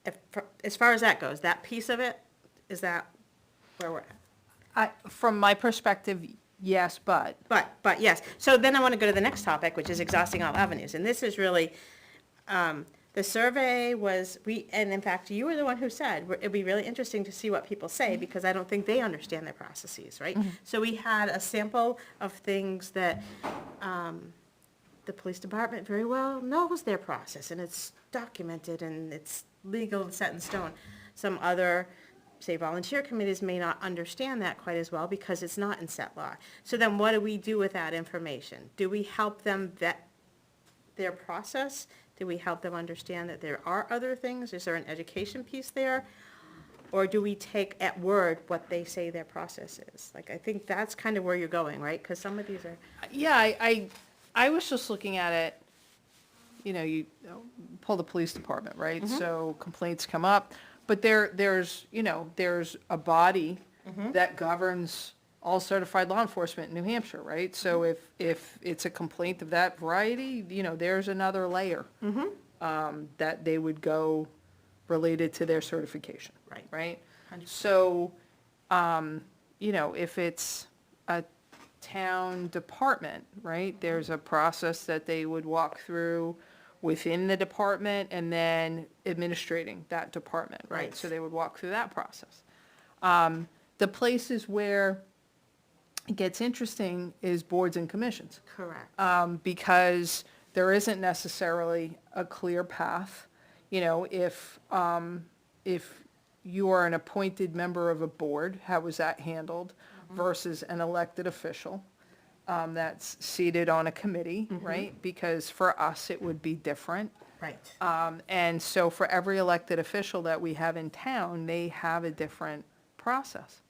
if, as far as that goes, that piece of it, is that where we're at? From my perspective, yes, but. But yes, so then I want to go to the next topic, which is exhausting all avenues, and this is really, the survey was, and in fact, you were the one who said, it'd be really interesting to see what people say, because I don't think they understand their processes, right? So we had a sample of things that, the police department very well knows their process, and it's documented, and it's legal and set in stone. Some other, say, volunteer committees may not understand that quite as well because it's not in set law. So then what do we do with that information? Do we help them vet their process? Do we help them understand that there are other things? Is there an education piece there? Or do we take at word what they say their process is? Like, I think that's kind of where you're going, right? Because some of these are, Yeah, I was just looking at it, you pull the police department, right? So complaints come up, but there's a body that governs all certified law enforcement in New Hampshire, right? So if it's a complaint of that variety, there's another layer that they would go related to their certification. Right. Right? 100%. So, if it's a town department, right, there's a process that they would walk through within the department and then administrating that department, right? Right. So they would walk through that process. The places where it gets interesting is boards and commissions. correct. Because there isn't necessarily a clear path. If you are an appointed member of a board, how was that handled versus an elected official that's seated on a committee, right? Because for us, it would be different. Right. And so for every elected official that we have in town, they have a different process.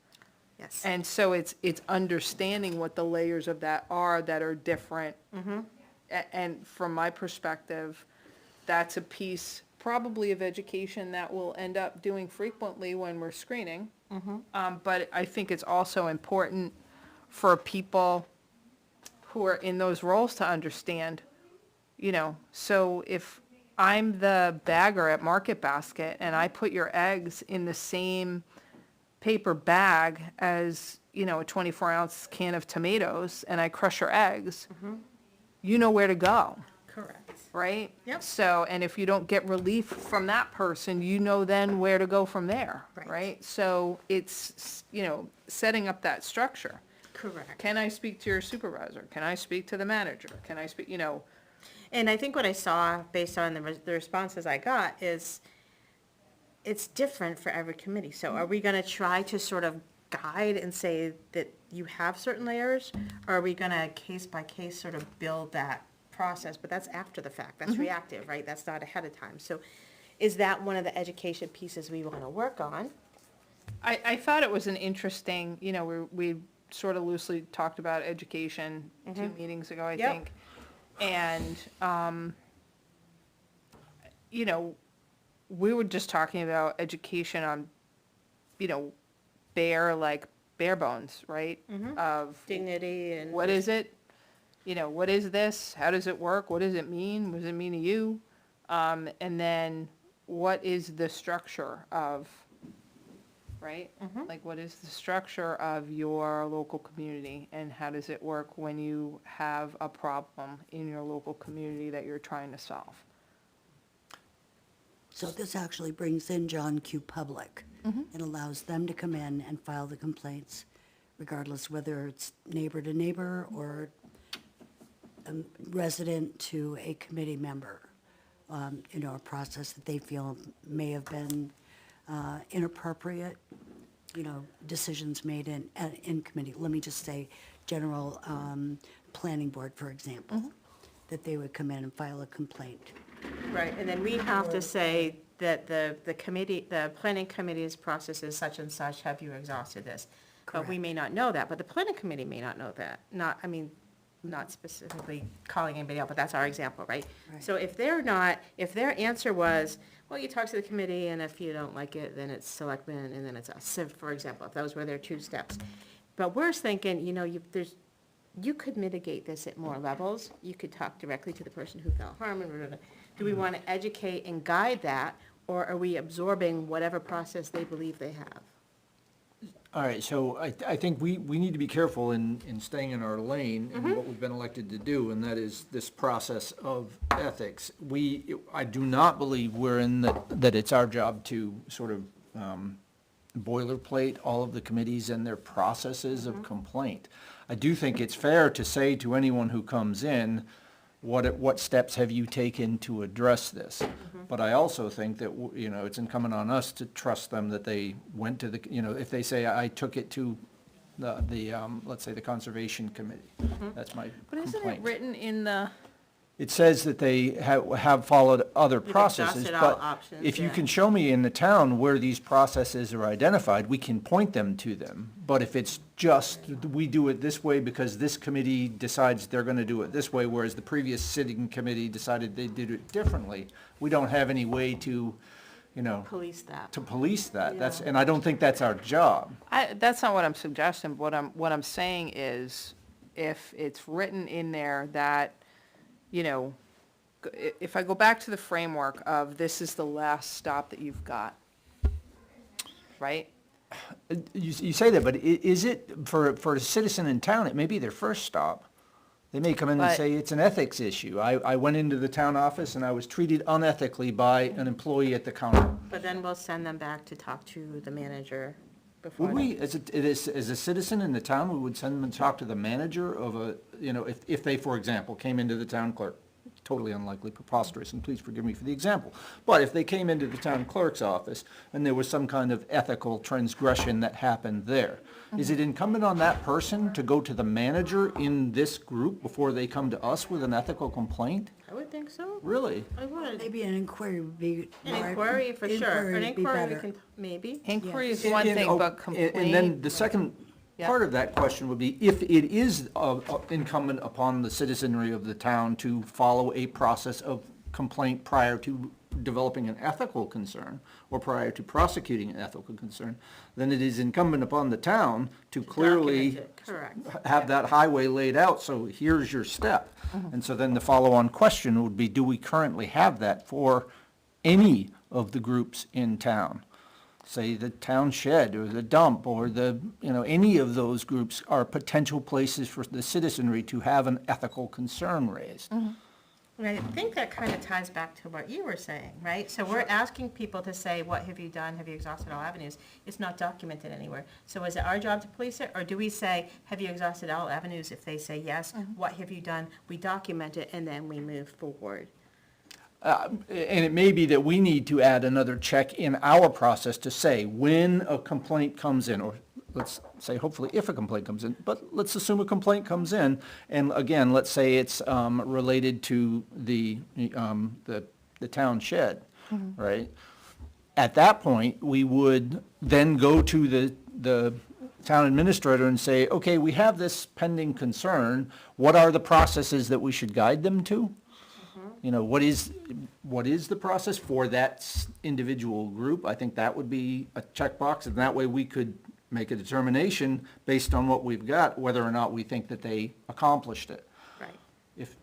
Yes. And so it's understanding what the layers of that are different. And from my perspective, that's a piece probably of education that we'll end up doing frequently when we're screening. But I think it's also important for people who are in those roles to understand, so if I'm the bagger at Market Basket and I put your eggs in the same paper bag as, a 24-ounce can of tomatoes, and I crush your eggs, you know where to go, Correct. right? Yep. So, and if you don't get relief from that person, you know then where to go from there, Right. right? So it's, setting up that structure. Correct. Can I speak to your supervisor? Can I speak to the manager? Can I speak, And I think what I saw, based on the responses I got, is it's different for every committee. So are we gonna try to sort of guide and say that you have certain layers? Or are we gonna case by case sort of build that process? But that's after the fact, that's reactive, right? That's not ahead of time. So is that one of the education pieces we wanna work on? I thought it was an interesting, we sort of loosely talked about education 2 meetings ago, I Yep. think. And, we were just talking about education on, bare bones, right? Of Dignity and. what is it? What is this? How does it work? What does it mean? What does it mean to you? And then what is the structure of, right? Like, what is the structure of your local community, and how does it work when you have a problem in your local community that you're trying to solve? So this actually brings in John Q. Public. It allows them to come in and file the complaints, regardless whether it's neighbor to neighbor or a resident to a committee member. a process that they feel may have been inappropriate, decisions made in committee. Let me just say, general planning board, for example, that they would come in and file a complaint. Right, and then we have to say that the committee, the planning committee's process is such and such, have you exhausted this? But we may not know that, but the planning committee may not know that, not specifically calling anybody out, but that's our example, right? Right. So if their answer was, well, you talk to the committee, and if you don't like it, then it's selectmen, and then it's us, so, for example, if those were their two steps. But we're thinking, you could mitigate this at more levels, you could talk directly to the person who felt harm, and do we want to educate and guide that, or are we absorbing whatever process they believe they have? All right, so I think we need to be careful in staying in our lane and what we've been elected to do, and that is this process of ethics. I do not believe we're in that it's our job to sort of boilerplate all of the committees and their processes of complaint. I do think it's fair to say to anyone who comes in, what steps have you taken to address this? But I also think that, it's incumbent on us to trust them that they went to if they say, I took it to let's say the Conservation Committee. That's my But isn't it complaint. written in the, It says that they have followed other We've processes, exhausted all but options, if you yeah. can show me in the town where these processes are identified, we can point them to them. But if it's just, we do it this way because this committee decides they're gonna do it this way, whereas the previous sitting committee decided they did it differently, we don't have any way to, Police that. to police that. Yeah. And I don't think that's our job. that's not what I'm suggesting. What I'm saying is, if it's written in there that, if I go back to the framework of this is the last stop that you've got, right? You say that, but is it, for a citizen in town, it may be their first stop. They may come in and But- say, it's an ethics issue. I went into the town office and I was treated unethically by an employee at the counter. But then we'll send them back to talk to the manager before. Would we, as a citizen in the town, we would send them and talk to the manager of if they, for example, came into the town clerk, totally unlikely, preposterous, and please forgive me for the example. But if they came into the town clerk's office and there was some kind of ethical transgression that happened there, is it incumbent on that person to go to the manager in this group before they come to us with an ethical complaint? I would think so. Really? I would. Maybe an inquiry would be. An inquiry, for sure. An would be inquiry, we better. can, maybe. Inquiry is And- one and- thing, oh, but complaint. And then the second Yeah. part of that question would be, if it is incumbent upon the citizenry of the town to follow a process of complaint prior to developing an ethical concern, or prior to prosecuting an ethical concern, then it is incumbent upon the town to clearly Document it, correct. have that highway laid out, so here's your step. And so then the follow-on question would be, do we currently have that for any of the groups in town? Say the town shed, or the dump, or any of those groups are potential places for the citizenry to have an ethical concern raised. And I think that kind of ties back to what you were saying, right? So we're asking people to say, what have you done? Have you exhausted all avenues? It's not documented anywhere. So is it our job to police it, or do we say, have you exhausted all avenues? If they say yes, what have you done? We document it, and then we move forward. And it may be that we need to add another check in our process to say, when a complaint comes in, or let's say hopefully if a complaint comes in, but let's assume a complaint comes in, and again, let's say it's related to the town shed, right? At that point, we would then go to the town administrator and say, okay, we have this pending concern, what are the processes that we should guide them to? What is the process for that individual group? I think that would be a checkbox, and that way we could make a determination based on what we've got, whether or not we think that they accomplished it. Right. If,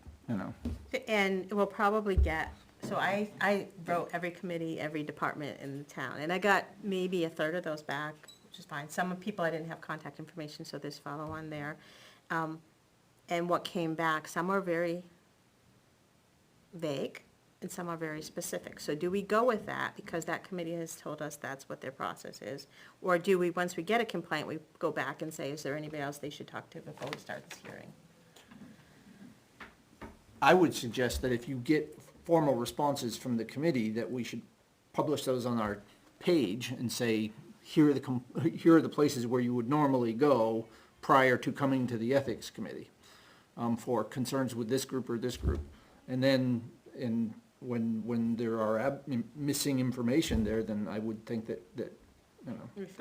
And we'll probably get, so I wrote every committee, every department in the town, and I got maybe a third of those back, which is fine. Some people I didn't have contact information, so there's follow-on there. And what came back, some are very vague, and some are very specific. So do we go with that, because that committee has told us that's what their process is? Or do we, once we get a complaint, we go back and say, is there anybody else they should talk to before we start this hearing? I would suggest that if you get formal responses from the committee, that we should publish those on our page and say, here are the places where you would normally go prior to coming to the ethics committee, for concerns with this group or this group. And then, when there are missing information there, then I would think that that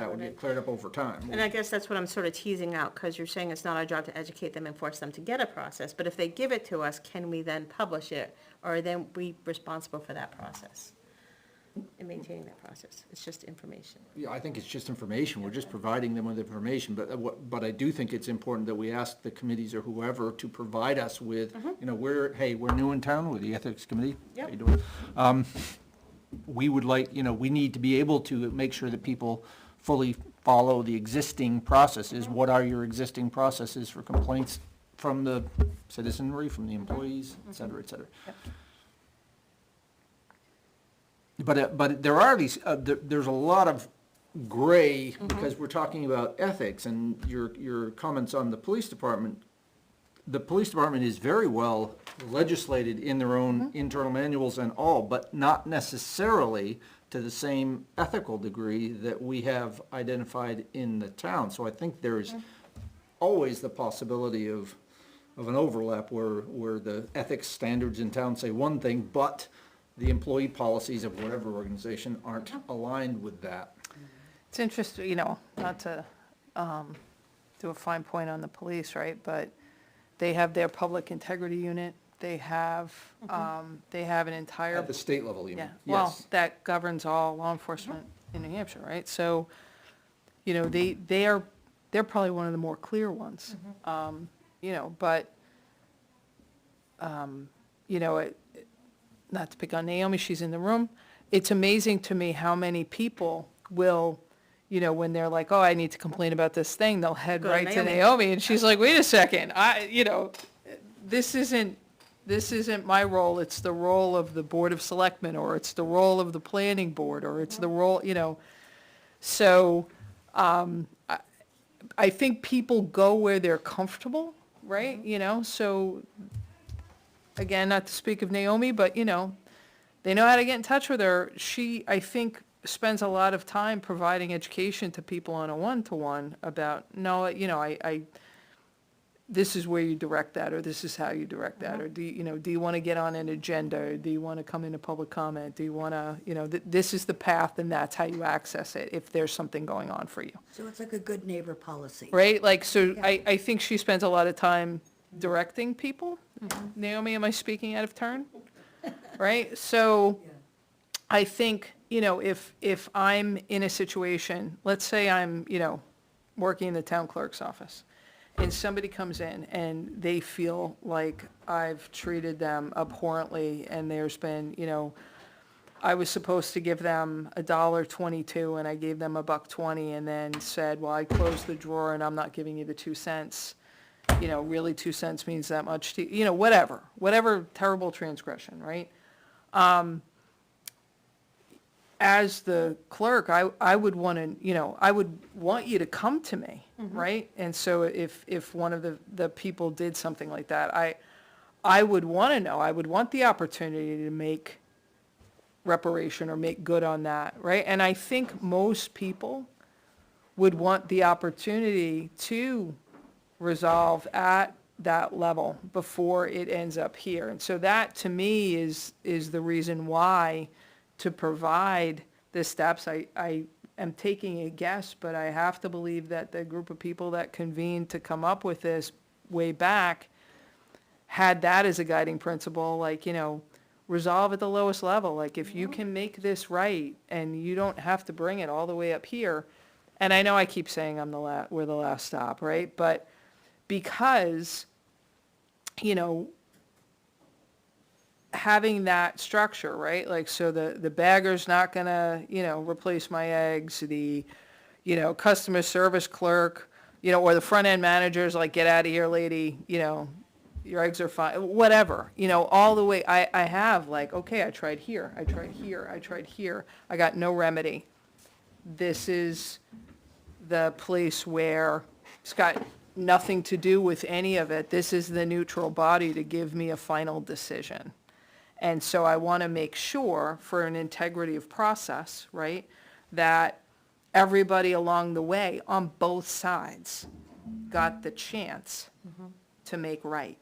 would get cleared up over time. And I guess that's what I'm sort of teasing out, because you're saying it's not our job to educate them and force them to get a process, but if they give it to us, can we then publish it, or are then we responsible for that process? In maintaining that process, it's just information. Yeah, I think it's just information, we're just providing them with information, but I do think it's important that we ask the committees or whoever to provide us with, we're new in town, we're the ethics committee. How you doing? We would like, we need to be able to make sure that people fully follow the existing processes. What are your existing processes for complaints from the citizenry, from the employees, et cetera, et cetera? But there are these, there's a lot of gray, because we're talking about ethics, and your comments on the police department. The police department is very well legislated in their own internal manuals and all, but not necessarily to the same ethical degree that we have identified in the town. So I think there's always the possibility of an overlap where the ethics standards in town say one thing, but the employee policies of whatever organization aren't aligned with that. It's interesting, not to do a fine point on the police, right, but they have their public integrity unit, they have an entire. At the state level, you mean? Yeah, well, Yes. that governs all law enforcement in New Hampshire, right? So, they're probably one of the more clear ones. But, not to pick on Naomi, she's in the room. It's amazing to me how many people will, when they're like, oh, I need to complain about this thing, they'll head Go to right to Naomi. Naomi, and she's like, wait a second, this isn't my role, it's the role of the Board of Selectmen, or it's the role of the Planning Board, or it's the role, So, I think people go where they're comfortable, right? So, again, not to speak of Naomi, but, they know how to get in touch with her. She, I think, spends a lot of time providing education to people on a one-to-one about, this is where you direct that, or this is how you direct that, or do you want to get on an agenda, or do you want to come into public comment, do you want to, this is the path, and that's how you access it if there's something going on for you, So it's like a good neighbor policy. right? Like, so Yeah. I think she spends a lot of time directing people. Naomi, am I speaking out of turn? Right? So I think, if I'm in a situation, let's say I'm, working in the town clerk's office, and somebody comes in and they feel like I've treated them abhorrently, and there's been, I was supposed to give them $1.22 and I gave them $1.20, and then said, well, I closed the drawer and I'm not giving you the 2 cents. Really 2 cents means that much to you, whatever terrible transgression, right? As the clerk, I would want to, I would want you to come to me, right? And so if one of the people did something like that, I would want to know, I would want the opportunity to make reparation or make good on that, right? And I think most people would want the opportunity to resolve at that level before it ends up here. And so that, to me, is the reason why, to provide the steps. I am taking a guess, but I have to believe that the group of people that convened to come up with this way back had that as a guiding principle, like, resolve at the lowest level. Like, if you can make this right, and you don't have to bring it all the way up here. And I know I keep saying we're the last stop, right? But because, having that structure, right? Like, so the bagger's not gonna, replace my eggs, the, customer service clerk, or the front end manager's like, get out of here, lady, your eggs are fine, whatever, all the way, I have like, okay, I tried here, I tried here, I tried here, I got no remedy. This is the place where it's got nothing to do with any of it. This is the neutral body to give me a final decision. And so I want to make sure, for an integrity of process, right, that everybody along the way, on both sides, got the chance to make right.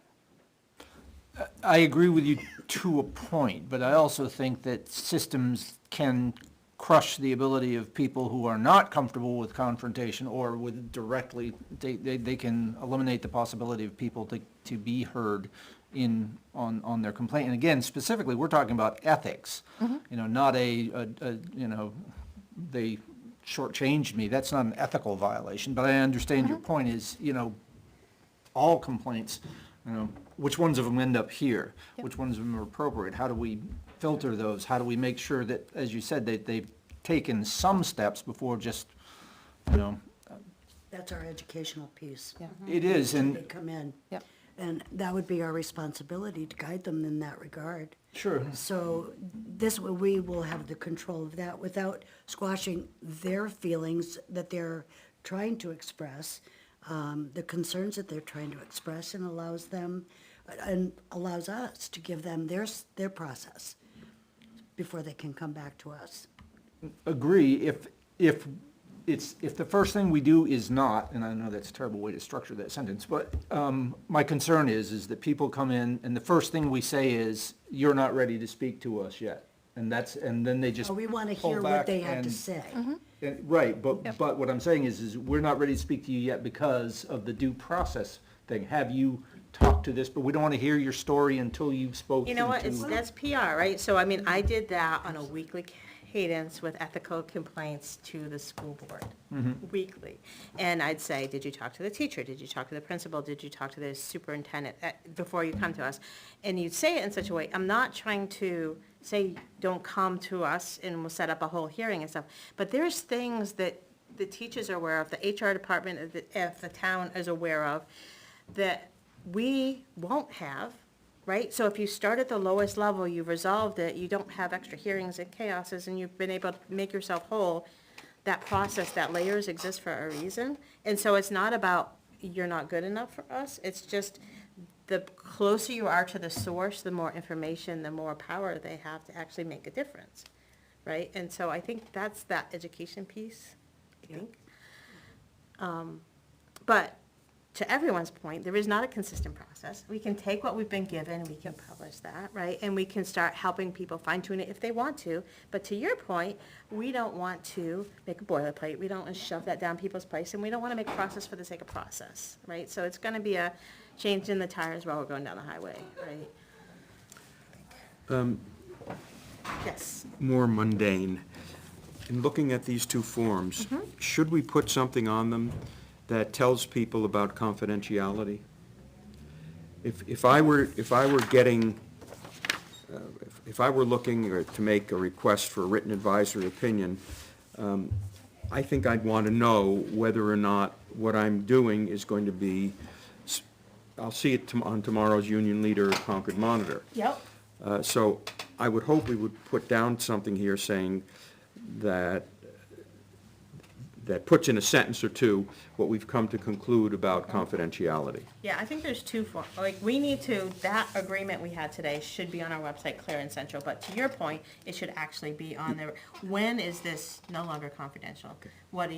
I agree with you to a point, but I also think that systems can crush the ability of people who are not comfortable with confrontation or with directly, they can eliminate the possibility of people to be heard on their complaint. And again, specifically, we're talking about ethics, not they shortchanged me, that's not an ethical violation, but I understand your point is, all complaints, which ones of them end up here? Which ones of them are appropriate? How do we filter those? How do we make sure that, as you said, they've taken some steps before just, That's our educational piece. it is, They and, come in. Yep. And that would be our responsibility to guide them in that regard. sure, So this way, we will have the control of that without squashing their feelings that they're trying to express, the concerns that they're trying to express, and allows them, and allows us to give them their process before they can come back to us. agree, if the first thing we do is not, and I know that's a terrible way to structure that sentence, but my concern is that people come in and the first thing we say is, you're not ready to speak to us yet. And then they just We want to pull hear what back they have to and- say. Right, but what I'm saying is we're not ready to speak to you yet because of the due process thing. Have you talked to this, but we don't want to hear your story until you've spoken to. You know what, that's PR, right? So, I mean, I did that on a weekly cadence with ethical complaints to the school board, weekly. And I'd say, did you talk to the teacher? Did you talk to the principal? Did you talk to the superintendent before you come to us? And you'd say it in such a way, I'm not trying to say, don't come to us and we'll set up a whole hearing and stuff. But there's things that the teachers are aware of, the HR department, if the town is aware of, that we won't have, right? So if you start at the lowest level, you've resolved it, you don't have extra hearings and chaoses, and you've been able to make yourself whole, that process, that layers exist for a reason. And so it's not about you're not good enough for us, it's just the closer you are to the source, the more information, the more power they have to actually make a difference, right? And so I think that's that education piece, I think. But to everyone's point, there is not a consistent process. We can take what we've been given, we can publish that, right? And we can start helping people fine tune it if they want to. But to your point, we don't want to make a boilerplate, we don't want to shove that down people's place, and we don't want to make process for the sake of process, right? So it's gonna be a change in the tires while we're going down the highway, right? Yes. More mundane. In looking at these two forms, should we put something on them that tells people about confidentiality? If I were getting, if I were looking to make a request for a written advisory opinion, I think I'd want to know whether or not what I'm doing is going to be, I'll see it on tomorrow's Union Leader or Concord Monitor. Yep. So I would hope we would put down something here saying that puts in a sentence or two what we've come to conclude about confidentiality. Yeah, I think there's two forms, like, we need to, that agreement we had today should be on our website, clear and central, but to your point, it should actually be on there. When is this no longer confidential? What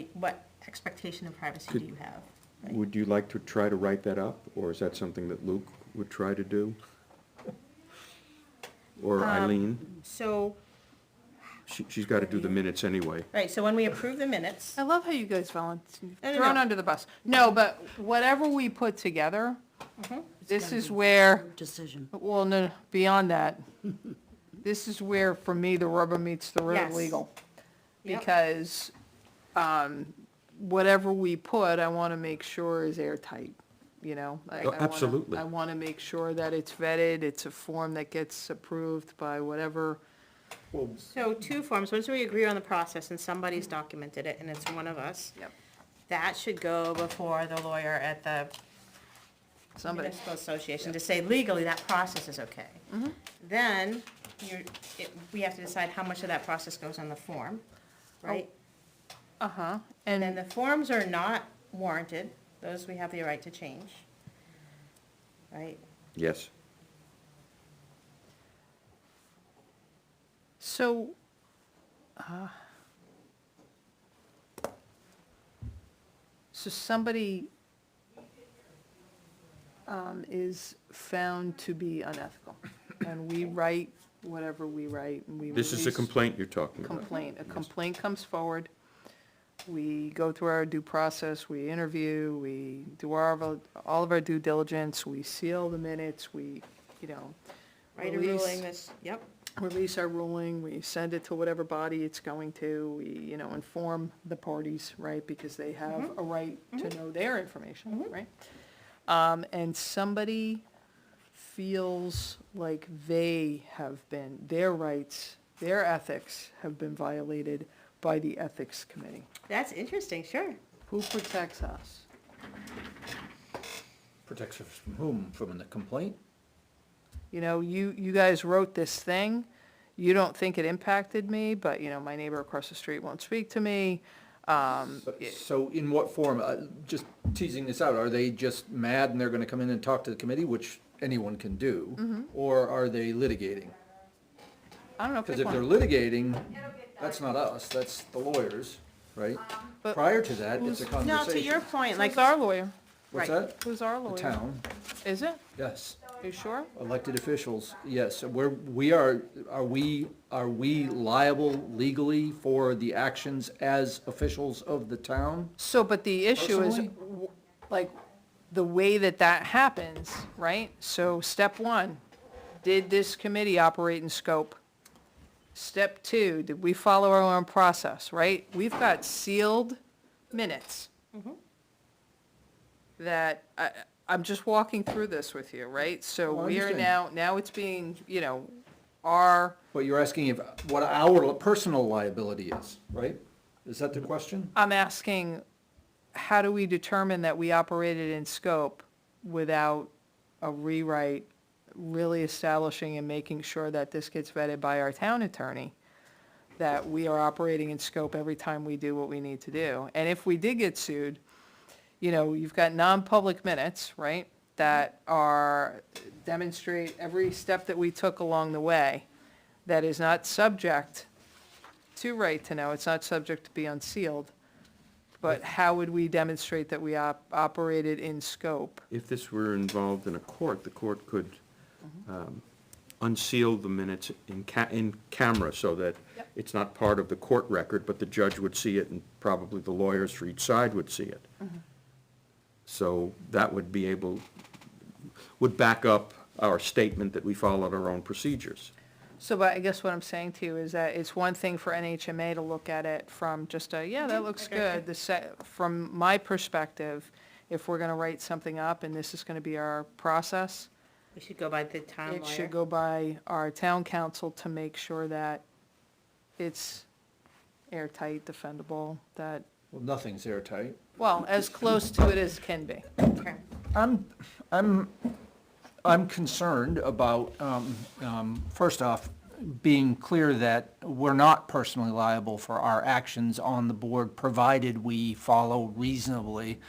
expectation of privacy do you have? Right? Would you like to try to write that up, or is that something that Luke would try to do? Or Eileen? So, She's got to do the minutes anyway. right, so when we approve the minutes, I love how you guys volunteer, No, no, thrown no. under the bus. No, but whatever we put together, this is where, Decision. well, no, beyond that, this is where, for me, the rubber meets the road Yes. legal. Yep. Because, whatever we put, I want to make sure is airtight, Oh, I wanna- absolutely. I want to make sure that it's vetted, it's a form that gets approved by whatever. so two forms, once we agree on the process and somebody's documented it and it's one of us, Yep. that should go before the lawyer at the Somebody. municipal association to say legally that process is okay. Then, we have to decide how much of that process goes on the form, right? Uh-huh, And then and, the forms are not warranted, those we have the right to change, right? Yes. So, so somebody is found to be unethical, and we write whatever we write, and we This is a release- complaint you're talking about. Complaint, a complaint comes forward, we go through our due process, we interview, we do all of our due diligence, we seal the minutes, we, you know, Write a release- ruling, this, yep. release our ruling, we send it to whatever body it's going to, we, you know, inform the parties, right, because they have a right to know their information, right? And somebody feels like they have been, their rights, their ethics have been violated by the ethics committee. That's interesting, sure. Who protects us? Protects us from whom? From the complaint? You know, you guys wrote this thing, you don't think it impacted me, but, you know, my neighbor across the street won't speak to me. So in what form, just teasing this out, are they just mad and they're gonna come in and talk to the committee, which anyone can do? Or are they litigating? I don't know, Because pick if they're one. litigating, that's not us, that's the lawyers, right? But Prior to that, it's a No, conversation. to your point, like, Who's our lawyer? What's right. that? Who's our The lawyer? town, Is it? yes. You sure? Elected officials, yes. Are we liable legally for the actions as officials of the town? So, but the issue is, Personally? like, the way that happens, right? So, step one, did this committee operate in scope? Step two, did we follow our own process, right? We've got sealed minutes that, I'm just walking through this with you, right? So Oh, I we are understand. now it's being, you know, our, But you're asking what our personal liability is, right? Is that the question? I'm asking, how do we determine that we operated in scope without a rewrite, really establishing and making sure that this gets vetted by our town attorney, that we are operating in scope every time we do what we need to do? And if we did get sued, you know, you've got non-public minutes, right, that demonstrate every step that we took along the way, that is not subject to right to know, it's not subject to be unsealed. But how would we demonstrate that we operated in scope? If this were involved in a court, the court could unseal the minutes in camera so that Yep. it's not part of the court record, but the judge would see it and probably the lawyers for each side would see it. So that would would back up our statement that we followed our own procedures. So, but I guess what I'm saying to you is that it's one thing for NHMA to look at it from just that looks good. From my perspective, if we're gonna write something up and this is gonna be our process, We should go by the town lawyer. it should go by our town council to make sure that it's airtight, defendable, that, Well, nothing's airtight. well, as close to it as can be. Okay. I'm concerned about, first off, being clear that we're not personally liable for our actions on the board, provided we follow reasonably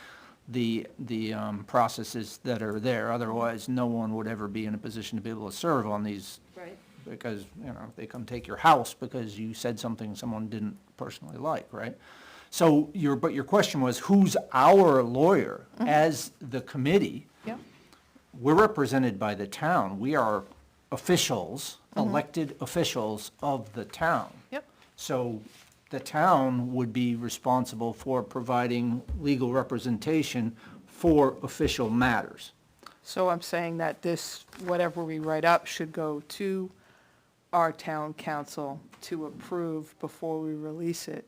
the processes that are there. Otherwise, no one would ever be in a position to be able to serve on these, Right. because, you know, they come take your house because you said something someone didn't personally like, right? So but your question was, who's our lawyer? As the committee, Yeah. we're represented by the town. We are officials, elected officials of the town. Yep. So the town would be responsible for providing legal representation for official matters. So I'm saying that this, whatever we write up, should go to our town council to approve before we release it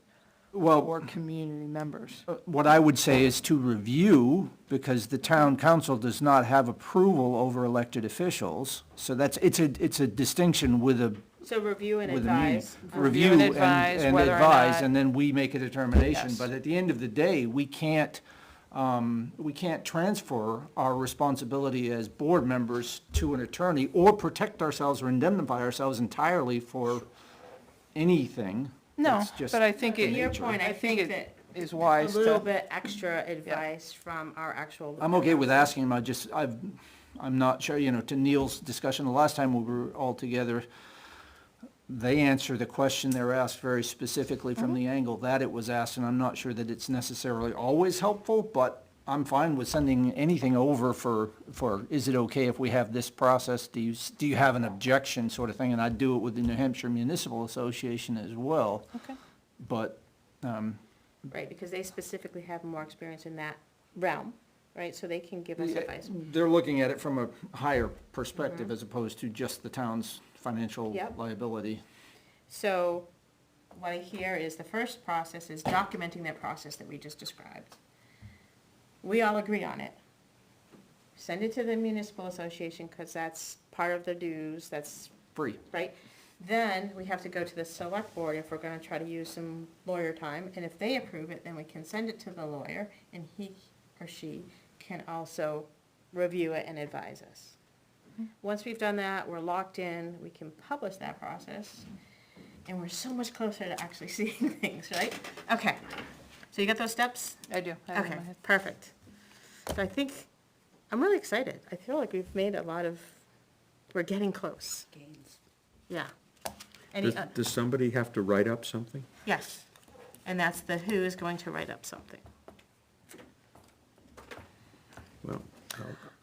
Well, for community members. what I would say is to review, because the town council does not have approval over elected officials. So it's a distinction with a So review and with a meaning. advise. Review and advise whether or not- and then we make a determination. Yes. But at the end of the day, we can't transfer our responsibility as board members to an attorney or protect ourselves or indemnify ourselves entirely for anything. No, It's just but I think To it. your point, I think it that is a wise little to, bit extra advice from our actual. I'm okay with asking him, I'm not sure, to Neil's discussion the last time we were all together, they answer the question they're asked very specifically from the angle that it was asked, and I'm not sure that it's necessarily always helpful, but I'm fine with sending anything over for, is it okay if we have this process? Do you have an objection sort of thing? And I'd do it with the New Hampshire Municipal Association as well. Okay. But, Right, because they specifically have more experience in that realm, right? So they can give us advice. they're looking at it from a higher perspective as opposed to just the town's financial Yep. liability. So what I hear is the first process is documenting that process that we just described. We all agree on it. Send it to the municipal association, because that's part of the dues, that's, Free. right? Then we have to go to the select board if we're gonna try to use some lawyer time, and if they approve it, then we can send it to the lawyer, and he or she can also review it and advise us. Once we've done that, we're locked in, we can publish that process, and we're so much closer to actually seeing things, right? Okay, so you got those steps? I do. I have it in Okay, my head. perfect. So I think, I'm really excited. I feel like we've made a lot of, we're getting close, Gains. yeah. Any, Does somebody have to write up something? yes, and that's the who is going to write up something. Well,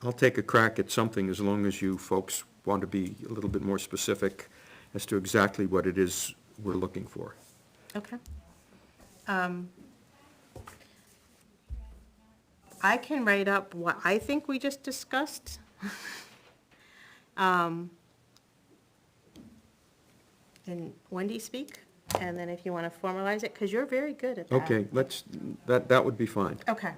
I'll take a crack at something as long as you folks want to be a little bit more specific as to exactly what it is we're looking for. Okay. I can write up what I think we just discussed. And Wendy speak, and then if you want to formalize it, because you're very good at that. Okay, that would be fine. Okay.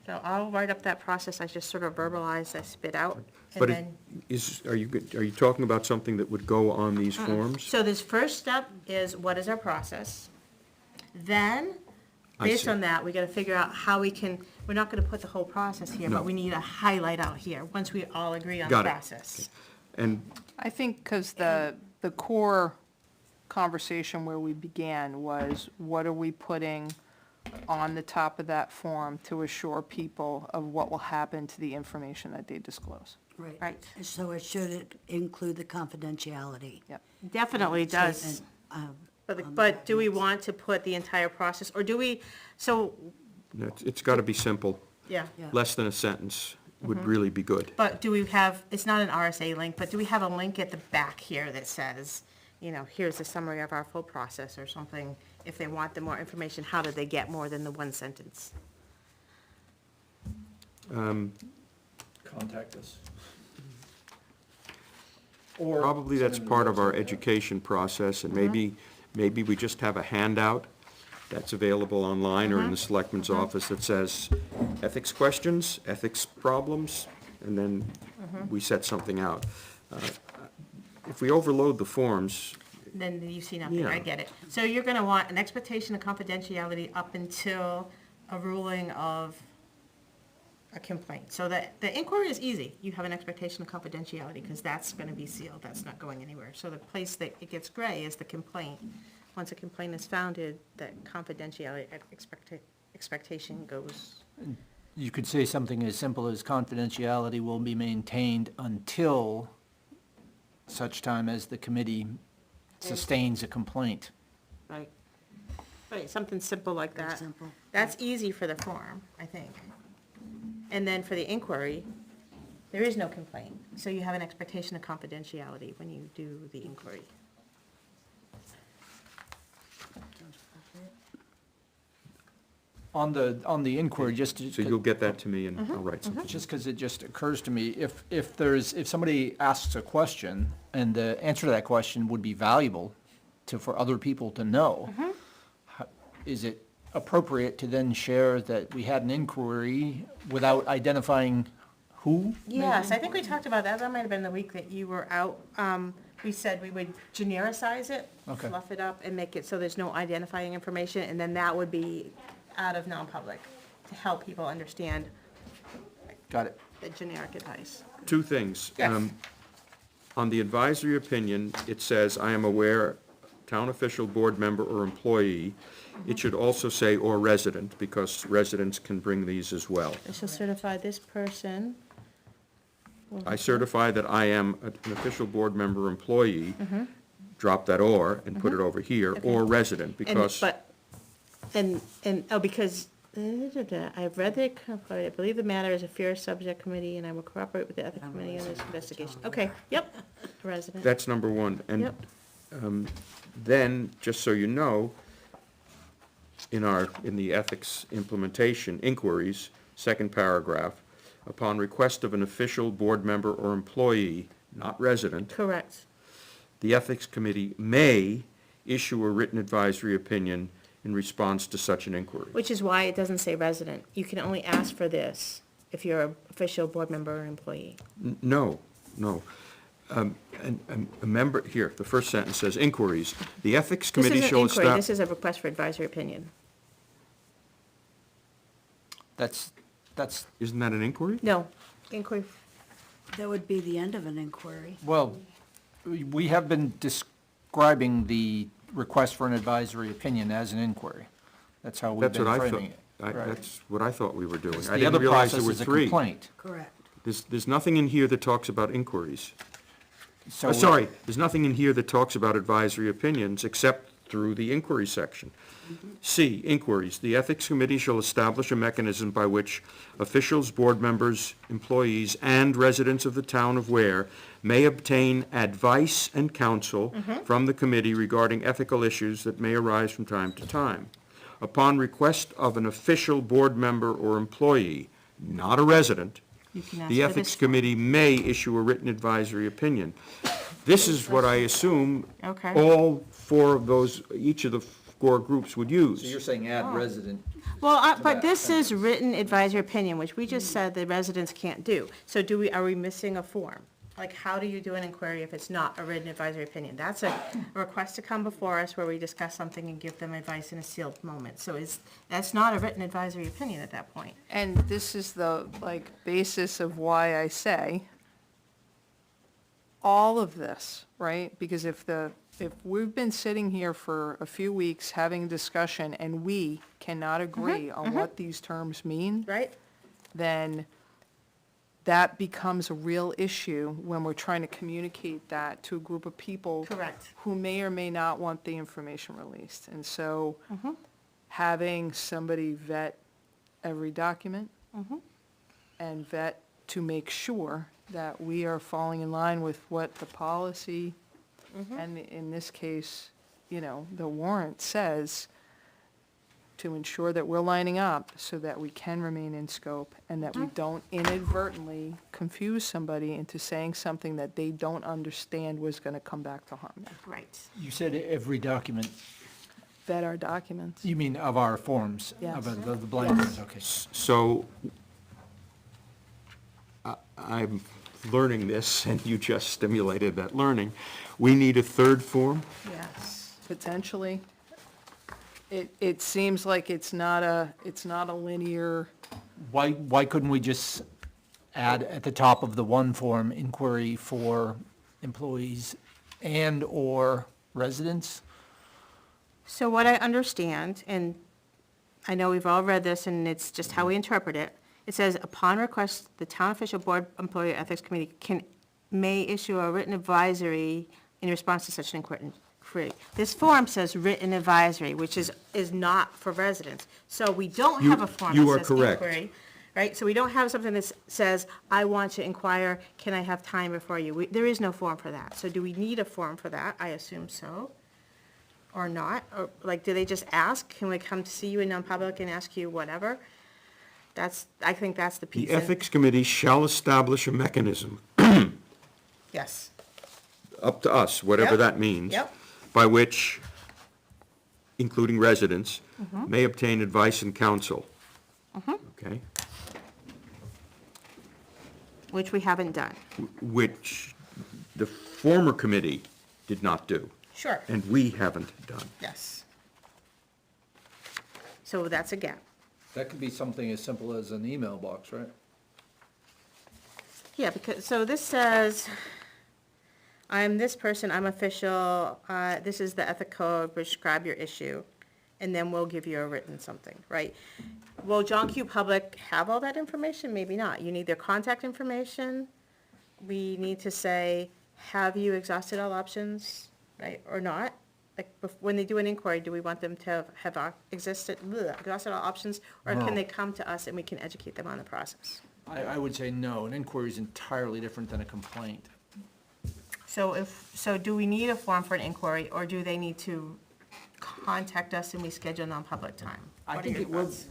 So I'll write up that process, I just sort of verbalize, I spit out, and But then. are you talking about something that would go on these forms? So this first step is, what is our process? Then, I based see. on that, we gotta figure out how we can, we're not gonna put the whole process here, No. but we need a highlight out here, once we all agree on the Got it. process. And I think because the core conversation where we began was, what are we putting on the top of that form to assure people of what will happen to the information that they disclose? Right. So it should include the confidentiality. Yep. Definitely does. statement, But do we want to put the entire process, or do we, so, it's got to be simple. yeah. Yeah. Less than a sentence would really be good. But do we have, it's not an RSA link, but do we have a link at the back here that says, you know, here's a summary of our full process or something? If they want the more information, how do they get more than the one sentence? Contact us. Or Probably that's part of our education process, and maybe we just have a handout that's available online or in the selectman's office that says ethics questions, ethics problems, and then we set something out. If we overload the forms, Then you see nothing, I Yeah. get it. So you're gonna want an expectation of confidentiality up until a ruling of a complaint. So the inquiry is easy. You have an expectation of confidentiality, because that's gonna be sealed, that's not going anywhere. So the place that it gets gray is the complaint. Once a complaint is founded, that confidentiality expectation goes. you could say something as simple as confidentiality will be maintained until such time as the committee sustains a complaint. Right. Right, something simple like Very that. simple. That's easy for the form, I think. And then for the inquiry, there is no complaint, so you have an expectation of confidentiality when you do the inquiry. On the inquiry, just to. so you'll get that to me and I'll write something. Just because it just occurs to me, if somebody asks a question, and the answer to that question would be valuable for other people to know, is it appropriate to then share that we had an inquiry without identifying who? Yes, I think we talked about that, that might have been the week that you were out. We said we would genericize it, Okay. fluff it up, and make it so there's no identifying information, and then that would be out of non-public, to help people understand Got it. the generic advice. Two things. Yes. On the advisory opinion, it says, "I am aware, town official, board member, or employee." It should also say, "or resident," because residents can bring these as well. I shall certify this person. I certify that I am an official board member, employee, drop that or and put it over here, or resident, because. Because, I've read the, I believe the matter is a fair subject committee, and I will cooperate with the ethics committee on this investigation. Okay, yep, resident. That's number one. And Yep. then, just so you know, in the ethics implementation inquiries, second paragraph, upon request of an official, board member, or employee, not resident, Correct. the ethics committee may issue a written advisory opinion in response to such an inquiry. Which is why it doesn't say resident. You can only ask for this if you're an official board member or employee. No. And a member, here, the first sentence says inquiries. The ethics This committee isn't shall inquiry, establish. this is a request for advisory opinion. That's, Isn't that an inquiry? No, inquiry, That would be the end of an inquiry. well, we have been describing the request for an advisory opinion as an inquiry. That's how we've That's been what I framing it. thought. Right. That's what I thought we were doing. I The didn't other realize there process were is a three. complaint. Correct. There's nothing in here that talks about inquiries. So Sorry, there's nothing in here that talks about advisory opinions except through the inquiry section. C, inquiries. The ethics committee shall establish a mechanism by which officials, board members, employees, and residents of the town of Weare may obtain advice and counsel from the committee regarding ethical issues that may arise from time to time. Upon request of an official, board member, or employee, not a resident, you can ask the for ethics this. committee may issue a written advisory opinion. This is what I assume Okay. all four of those, each of the four groups would use. So you're saying add resident. Well, to but that this is written advisory opinion, which we just said the residents can't do. So are we missing a form? Like, how do you do an inquiry if it's not a written advisory opinion? That's a request to come before us where we discuss something and give them advice in a sealed moment. So that's not a written advisory opinion at that point. And this is the, like, basis of why I say all of this, right? Because if we've been sitting here for a few weeks having a discussion and we cannot agree on what these terms mean, Right? then that becomes a real issue when we're trying to communicate that to a group of people Correct. who may or may not want the information released. And so having somebody vet every document and vet to make sure that we are falling in line with what the policy, and in this case, the warrant says, to ensure that we're lining up so that we can remain in scope and that we don't inadvertently confuse somebody into saying something that they don't understand was going to come back to harm them. Right. You said every document, Vet our documents. you mean of our forms? Yes. Of the blank ones, okay. So I'm learning this, and you just stimulated that learning. We need a third form? Yes. Potentially. It seems like it's not a linear, Why couldn't we just add at the top of the one form, inquiry for employees and/or residents? So what I understand, and I know we've all read this, and it's just how we interpret it, it says, upon request, the town official board employee ethics committee may issue a written advisory in response to such an inquiry. This form says written advisory, which is not for residents. So we don't have a form You that are says correct. inquiry, right? So we don't have something that says, I want to inquire, can I have time before you? There is no form for that. So do we need a form for that? I assume so. Or not? Or, like, do they just ask? Can we come to see you in non-public and ask you whatever? I think that's the piece. The ethics committee shall establish a mechanism, Yes. up to us, whatever Yep. that means. Yep. By which, including residents, Mm-hmm. may obtain advice and counsel. Okay? Which we haven't done. Which the former committee did not do, Sure. and we haven't done. Yes. So that's a gap. That could be something as simple as an email box, right? Yeah, because, so this says, I'm this person, I'm official, this is the ethic code, prescribe your issue, and then we'll give you a written something, right? Will John Q. Public have all that information? Maybe not. You need their contact information. We need to say, have you exhausted all options? right, or not? Like, when they do an inquiry, do we want them to have exhausted all options? Or No. can they come to us and we can educate them on the process? I would say no, an inquiry is entirely different than a complaint. So do we need a form for an inquiry, or do they need to contact us and we schedule non-public time? I What are think your it will, thoughts?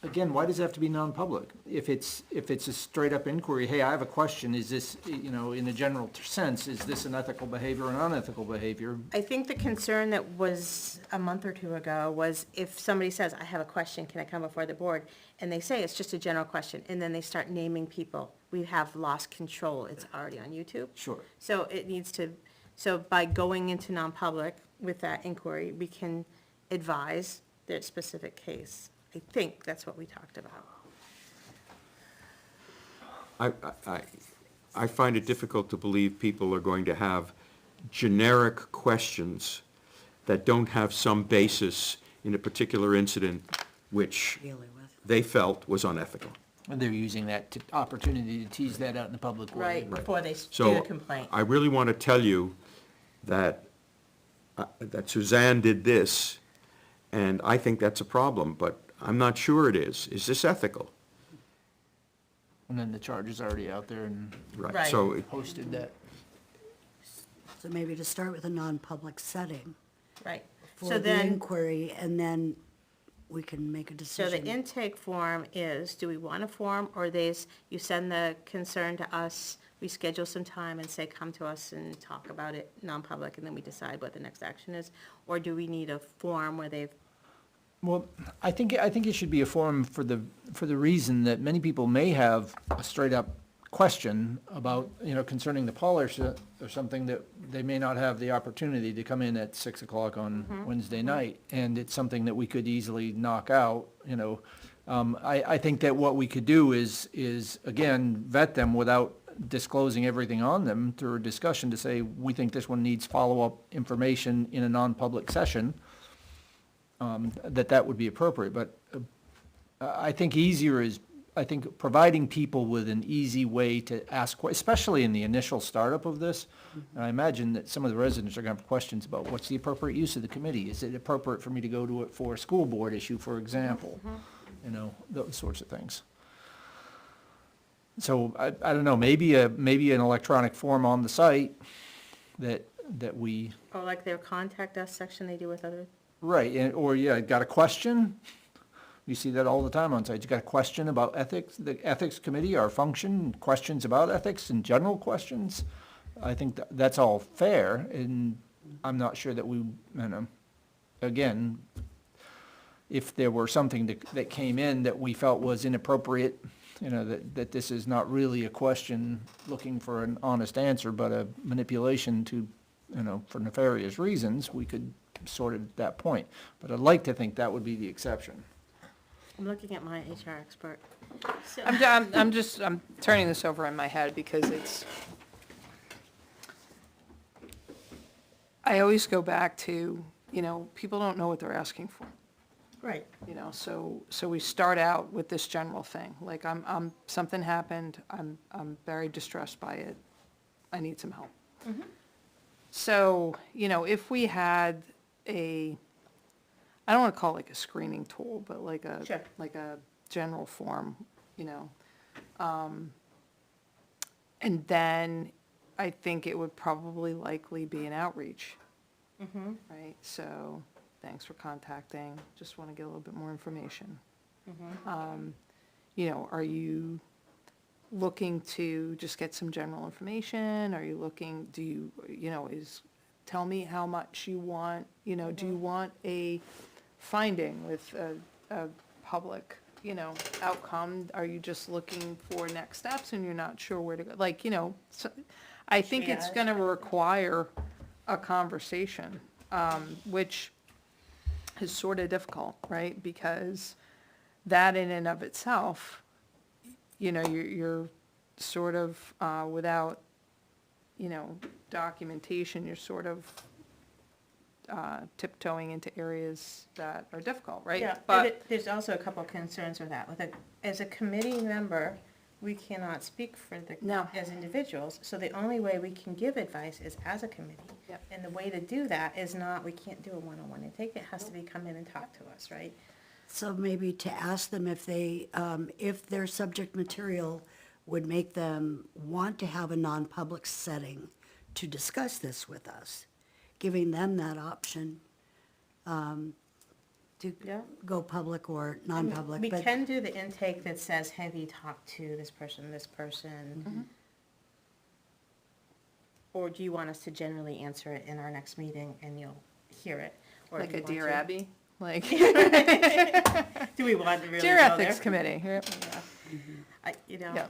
again, why does it have to be non-public? If it's a straight-up inquiry, hey, I have a question, is this, in a general sense, is this an ethical behavior or an unethical behavior? I think the concern that was a month or two ago was if somebody says, I have a question, can I come before the board? And they say it's just a general question, and then they start naming people. We have lost control, it's already on YouTube. Sure. So by going into non-public with that inquiry, we can advise their specific case. I think that's what we talked about. I find it difficult to believe people are going to have generic questions that don't have some basis in a particular incident which Dealing with. they felt was unethical. And they're using that opportunity to tease that out in the public way. Right, before they do So the complaint. I really want to tell you that, that Suzanne did this, and I think that's a problem, but I'm not sure it is. Is this ethical? And then the charge is already out there and Right. So it- posted that. So maybe to start with a non-public setting Right. for So the then, inquiry, and then we can make a so the decision. intake form is, do we want a form, or you send the concern to us, we schedule some time and say, come to us and talk about it non-public, and then we decide what the next action is? Or do we need a form where they've, Well, I think it should be a forum for the reason that many people may have a straight-up question about, concerning the polish or something that they may not have the opportunity to come in at 6 o'clock on Wednesday night, and it's something that we could easily knock out, I think that what we could do is, again, vet them without disclosing everything on them through a discussion to say, we think this one needs follow-up information in a non-public session, that would be appropriate, but I think providing people with an easy way to ask, especially in the initial startup of this, and I imagine that some of the residents are gonna have questions about what's the appropriate use of the committee? Is it appropriate for me to go to it for a school board issue, for example? Those sorts of things. So, I don't know, maybe an electronic form on the site that we. or like their contact us section they do with other? Right, or got a question? You see that all the time on sites. You got a question about ethics, the ethics committee, our function, questions about ethics and general questions. I think that's all fair, and I'm not sure that we, again, if there were something that came in that we felt was inappropriate, that this is not really a question looking for an honest answer, but a manipulation to, for nefarious reasons, we could sort it at that point. But I'd like to think that would be the exception. I'm looking at my HR expert. So- I'm turning this over in my head because I always go back to, people don't know what they're asking for. Right. So we start out with this general thing, like something happened, I'm very distressed by it, I need some help. So, if we had I don't want to call it like a screening tool, but like Sure. like a general form, and then I think it would probably likely be an outreach. Right, so, thanks for contacting, just want to get a little bit more information. Are you looking to just get some general information? Are you looking, tell me how much you want, do you want a finding with a public, outcome? Are you just looking for next steps and you're not sure where to go? So I think it's Triage. gonna require a conversation, which is sort of difficult, right? Because that in and of itself, you're sort of, without, documentation, you're sort of tiptoeing into areas that are difficult, right? Yeah, But, there's also a couple of concerns with that. As a committee member, we cannot speak for the, No. as individuals, so the only way we can give advice is as a committee. Yep. And the way to do that is not, we can't do a one-on-one intake, it has to be come in and talk to us, right? So maybe to ask them if they, if their subject material would make them want to have a non-public setting to discuss this with us, giving them that option, to Yeah. go public or non-public, We but can do the intake that says, have you talked to this person? Or do you want us to generally answer it in our next meeting and you'll hear it? Or Like do a you want Dear to- Abby, like, Do we want to really Dear go Ethics there? Committee, yep. You know, Yeah.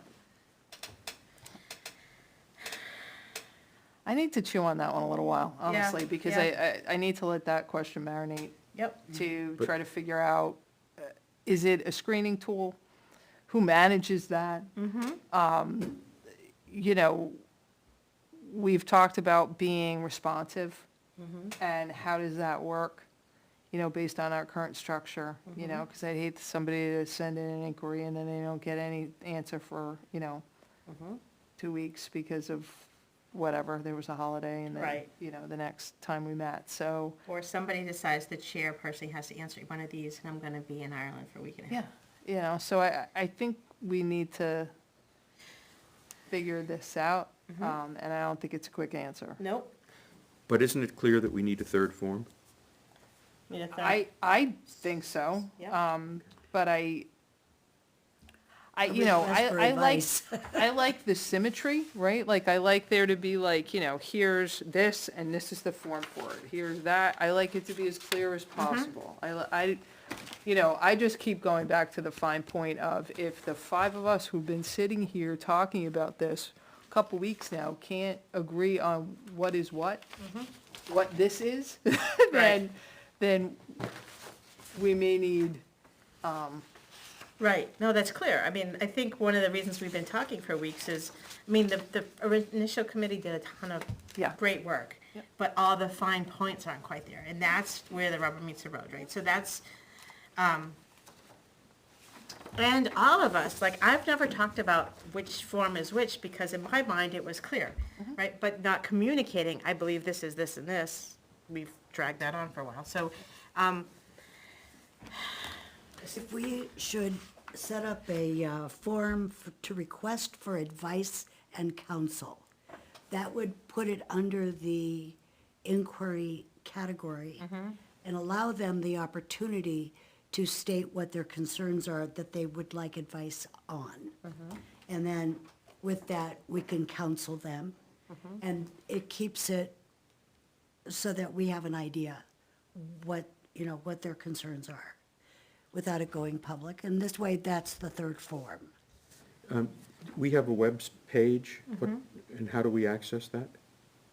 I need to chew on that one a little while, honestly, because I need to let that question marinate yep, to But- try to figure out, is it a screening tool? Who manages that? You know, we've talked about being responsive, and how does that work? You know, based on our current structure, you know, because I'd hate somebody to send in an inquiry and then they don't get any answer for, you know, 2 weeks because of whatever, there was a holiday and then, Right. you know, the next time we met, so. or somebody decides the chairperson has to answer one of these, and I'm gonna be in Ireland for a week and a Yeah, half. you know, so I think we need to figure this out, and I don't think it's a quick answer. Nope. But isn't it clear that we need a third form? Need a third? I think so, Yeah. but I, a you know, request for I like, advice. I like the symmetry, right? Like, I like there to be like, you know, here's this, and this is the form for it, here's that. I like it to be as clear as possible. You know, I just keep going back to the fine point of, if the 5 of us who've been sitting here talking about this a couple weeks now can't agree on what is what this is, then we may need, Right, no, that's clear. I mean, I think one of the reasons we've been talking for weeks is, I mean, the initial committee did a ton of Yeah. great work, Yep. but all the fine points aren't quite there, and that's where the rubber meets the road, right? So that's, and all of us, like, I've never talked about which form is which, because in my mind, it was clear, right? But not communicating, I believe this is this and this, we've dragged that on for a while, so, If we should set up a forum to request for advice and counsel, that would put it under the inquiry category and allow them the opportunity to state what their concerns are that they would like advice on. And then with that, we can counsel them. And it keeps it so that we have an idea what, you know, what their concerns are, without it going public, and this way, that's the third form. We have a web page, and how do we access that?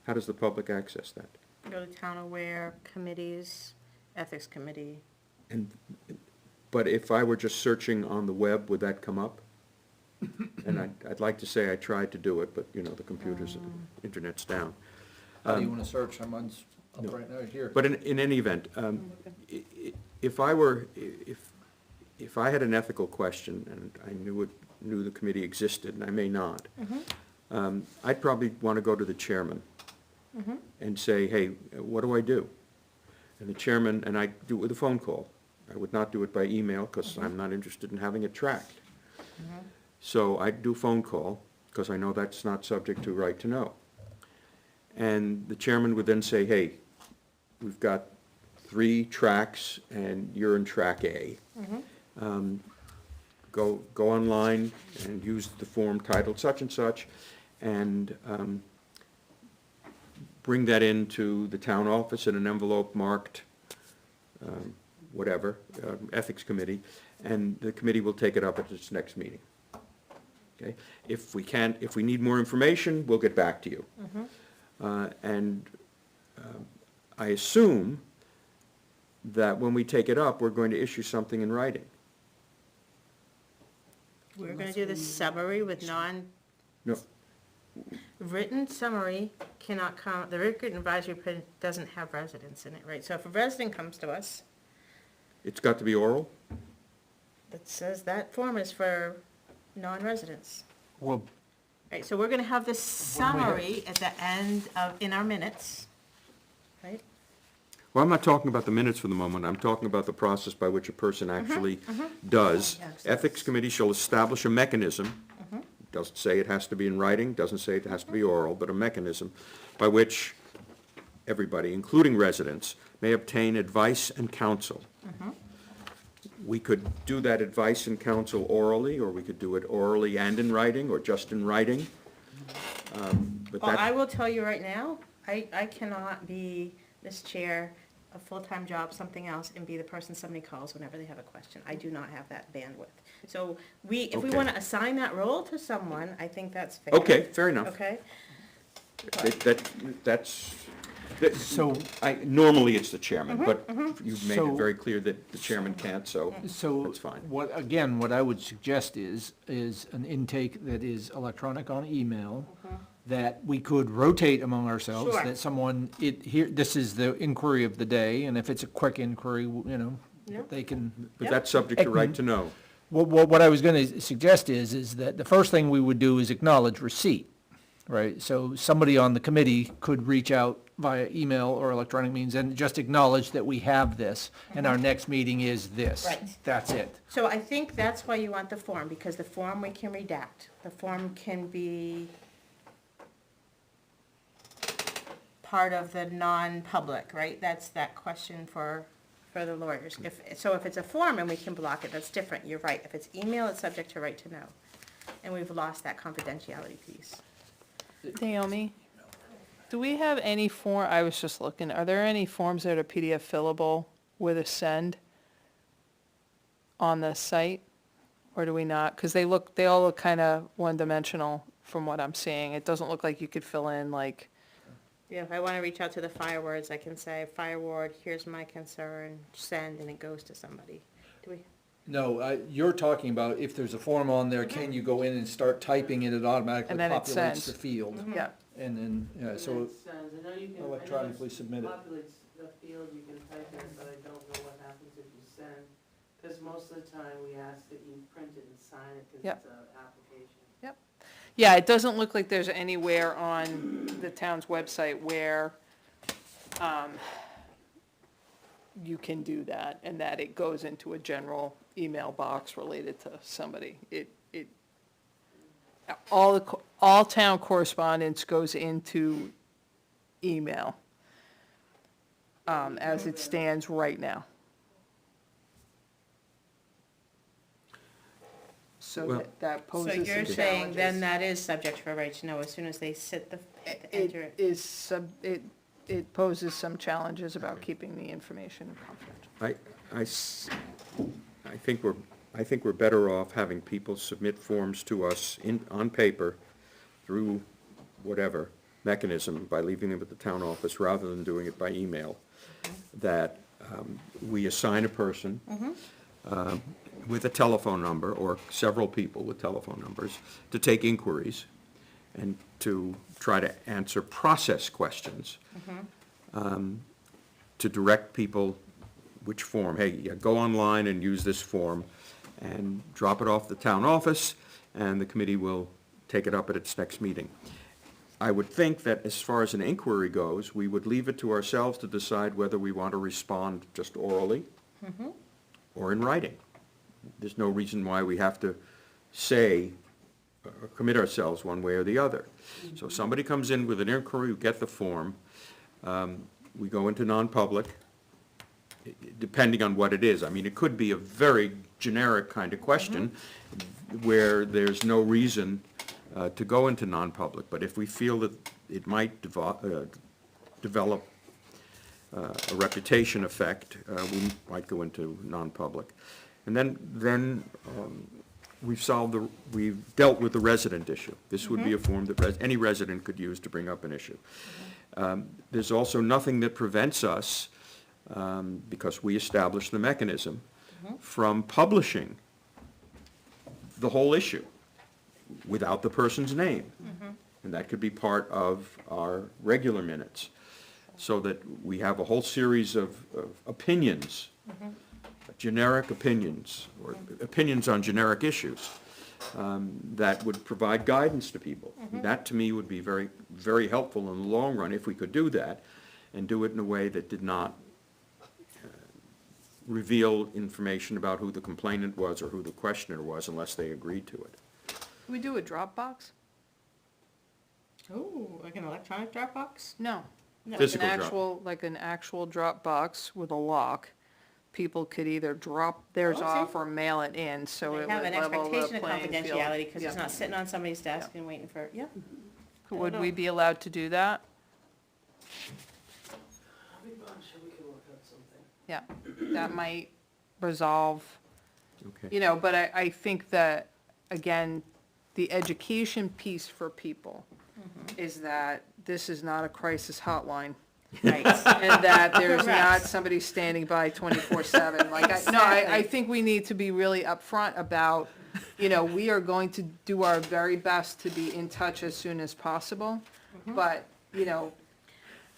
How does the public access that? go to town aware committees, ethics committee. And, but if I were just searching on the web, would that come up? And I'd like to say I tried to do it, but, you know, the computers, internet's down. How do you want to search? I'm on, up right now here. But in any event, if I had an ethical question and I knew the committee existed, and I may not, I'd probably want to go to the chairman and say, hey, what do I do? And the chairman, and I do it with a phone call. I would not do it by email, because I'm not interested in having it tracked. So I'd do a phone call, because I know that's not subject to right to know. And the chairman would then say, hey, we've got 3 tracks, and you're in track A. Go online and use the form titled such and such, and bring that into the town office in an envelope marked, whatever, ethics committee, and the committee will take it up at its next meeting. Okay? If we need more information, we'll get back to you. And I assume that when we take it up, we're going to issue something in writing. We're gonna do the summary with No, written summary cannot come, the written advisory opinion doesn't have residents in it, right? So if a resident comes to us it's got to be oral? that says that form is for non-residents. Well, Right, so we're gonna have this summary at the end of, in our minutes, right? Well, I'm not talking about the minutes for the moment, I'm talking about the process by which a person actually does. Ethics Committee shall establish a mechanism, doesn't say it has to be in writing, doesn't say it has to be oral, but a mechanism by which everybody, including residents, may obtain advice and counsel. We could do that advice and counsel orally, or we could do it orally and in writing, or just in writing. But Well, I that, will tell you right now, I cannot be this chair, a full-time job, something else, and be the person somebody calls whenever they have a question. I do not have that bandwidth. So if we Okay. wanna assign that role to someone, I think that's fair. okay, fair enough. Okay? That's, so, normally it's the chairman, but you've made So- it very clear that the chairman can't, so so. that's fine. What I would suggest is an intake that is electronic on email, that we could rotate among ourselves, Sure. that someone, this is the inquiry of the day, and if it's a quick inquiry, Yep. they can. But that's subject to right to know. What I was gonna suggest is that the first thing we would do is acknowledge receipt, right? So somebody on the committee could reach out via email or electronic means and just acknowledge that we have this, and our next meeting is this. Right. That's it. So I think that's why you want the form, because the form we can redact. The form can be part of the non-public, right? That's that question for the lawyers. If it's a form and we can block it, that's different, you're right. If it's email, it's subject to right to know. And we've lost that confidentiality piece. Naomi, do we have any form, I was just looking, are there any forms that are PDF fillable with a send on the site? Or do we not? Because they all look kind of one-dimensional from what I'm seeing. It doesn't look like you could fill in like, Yeah, if I want to reach out to the fire wards, I can say, fire ward, here's my concern, send, and it goes to somebody. Do we? No, you're talking about if there's a form on there, can you go in and start typing and it automatically And then it populates sends. the field? yeah. And then, And so it sends. I know you can. electronically submit it. Populates the field, you can type in, but I don't know what happens if you send. Because most of the time, we ask that you print it and sign it, because Yep. it's an application. Yeah, it doesn't look like there's anywhere on the town's website where you can do that, and that it goes into a general email box related to somebody. All town correspondence goes into email, as it stands right now. So Well- that So poses some you're challenges. saying then that is subject for right to know as soon as they enter It it? is, it poses some challenges about keeping the information confidential. I think we're better off having people submit forms to us on paper through whatever mechanism, by leaving them at the town office, rather than doing it by email. That we assign a person with a telephone number, or several people with telephone numbers, to take inquiries and to try to answer process questions. To direct people which form, hey, yeah, go online and use this form, and drop it off the town office, and the committee will take it up at its next meeting. I would think that as far as an inquiry goes, we would leave it to ourselves to decide whether we want to respond just orally or in writing. There's no reason why we have to say, or commit ourselves one way or the other. So if somebody comes in with an inquiry, we get the form, we go into non-public, depending on what it is. I mean, it could be a very generic kind of question where there's no reason to go into non-public, but if we feel that it might develop a reputation effect, we might go into non-public. And then we've dealt with the resident issue. This would be a form that any resident could use to bring up an issue. There's also nothing that prevents us, because we established the mechanism, from publishing the whole issue without the person's name. And that could be part of our regular minutes, so that we have a whole series of opinions, generic opinions, or opinions on generic issues, that would provide guidance to people. That, to me, would be very, very helpful in the long run if we could do that, and do it in a way that did not reveal information about who the complainant was or who the questioner was unless they agreed to it. Can we do a Dropbox? Oh, like an electronic Dropbox? No. No. Physical An drop. actual, like an actual Dropbox with a lock. People could either drop theirs Okay. off or mail it in, so They it have would an level the expectation of playing field. confidentiality, because it's Yeah. not sitting on somebody's desk and waiting for, yeah. Would we be allowed to do that? I'm sure we can work out something. Yeah, that might resolve, Okay. you know, but I think that, again, the education piece for people is that this is not a crisis hotline. Right. And that there's not Correct. somebody standing by 24/7. Like, I Exactly. think we need to be really upfront about, you know, we are going to do our very best to be in touch as soon as possible. But, you know,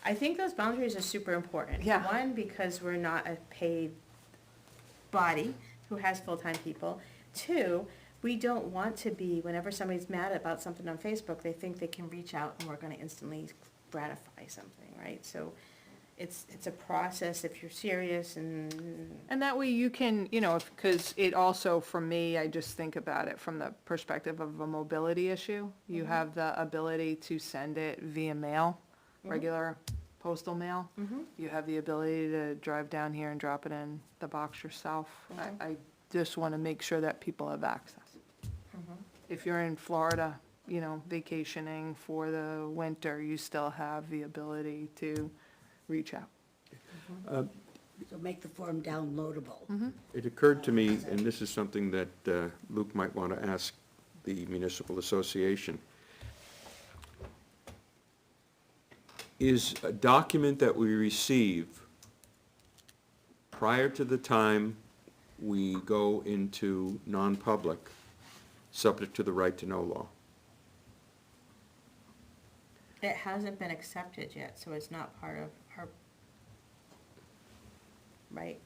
I think those boundaries are super important. Yeah. One, because we're not a paid body who has full-time people. Two, we don't want to be, whenever somebody's mad about something on Facebook, they think they can reach out and we're gonna instantly gratify something, right? So it's a process if you're serious and, and that way you can, you know, because it also, for me, I just think about it from the perspective of a mobility issue. You have the ability to send it via mail, regular postal mail. You have the ability to drive down here and drop it in the box yourself. I just want to make sure that people have access. If you're in Florida, you know, vacationing for the winter, you still have the ability to reach out. So make the form downloadable. It occurred to me, and this is something that Luke might want to ask the municipal association, is a document that we receive prior to the time we go into non-public, subject to the right to know law. it hasn't been accepted yet, so it's not part of our, right?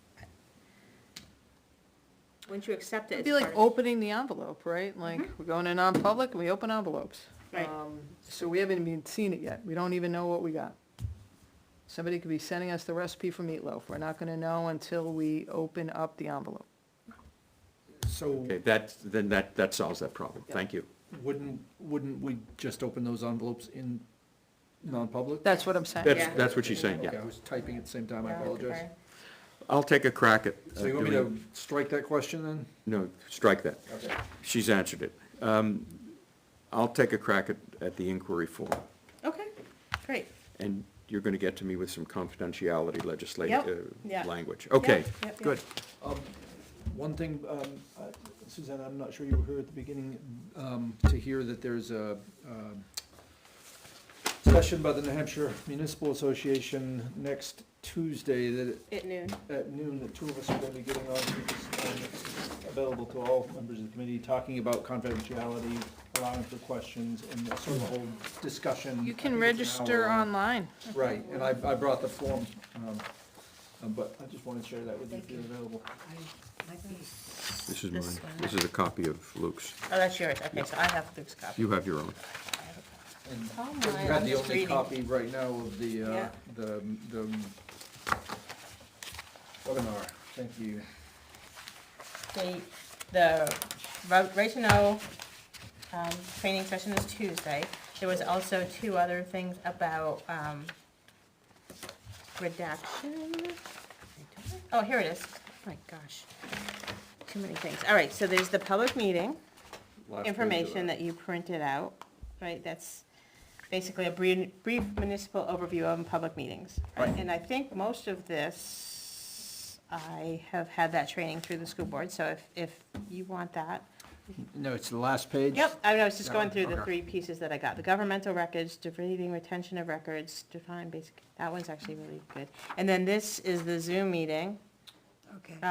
Once you accept it, It'd it's be like part of. opening the envelope, right? Like, we're going to non-public and we open envelopes. Right. So we haven't even seen it yet. We don't even know what we got. Somebody could be sending us the recipe for meatloaf. We're not gonna know until we open up the envelope. So Okay, then that solves that problem. Thank you. wouldn't we just open those envelopes in non-public? That's what I'm saying. Yeah. That's what she's saying, Okay, yeah. I was typing at the same time, I Yeah, apologize. okay. I'll take a crack at So you want me to doing, strike that question then? no, strike that. Okay. She's answered it. I'll take a crack at the inquiry form, Okay, great. and you're gonna get to me with some confidentiality Yep, legislative yeah. language. Okay, Yep, yep. good. One thing, Suzanne, I'm not sure you were here at the beginning, to hear that there's a session by the New Hampshire Municipal Association next Tuesday that At noon. at noon, the two of us are gonna be getting on, available to all members of the committee, talking about confidentiality, allowing for questions, and sort of a whole discussion. You I can think it's an register hour long. online. Right, and I brought the form, but I just wanted to share that with you if you're available. This is This mine. one. This is a copy of Luke's. Oh, that's yours, okay, so I have Luke's copy. You have your own. And Oh, you my, have I'm the just only reading. copy right now of the Yeah. webinar. Thank you. The right to know, training session is Tuesday. There was also two other things about, redaction. Oh, here it is. Oh my gosh. Too many things. All right, so there's the public meeting Last page of information that you printed out, right? That's basically a brief municipal overview of public meetings. Right. And I think most of this, I have had that training through the school board, so if you want that. No, it's the last page? Yep, I was just That going one, through the okay. three pieces that I got. The governmental records, definiting retention of records, define basic, that one's actually really good. And then this is the Zoom meeting. Okay. If Do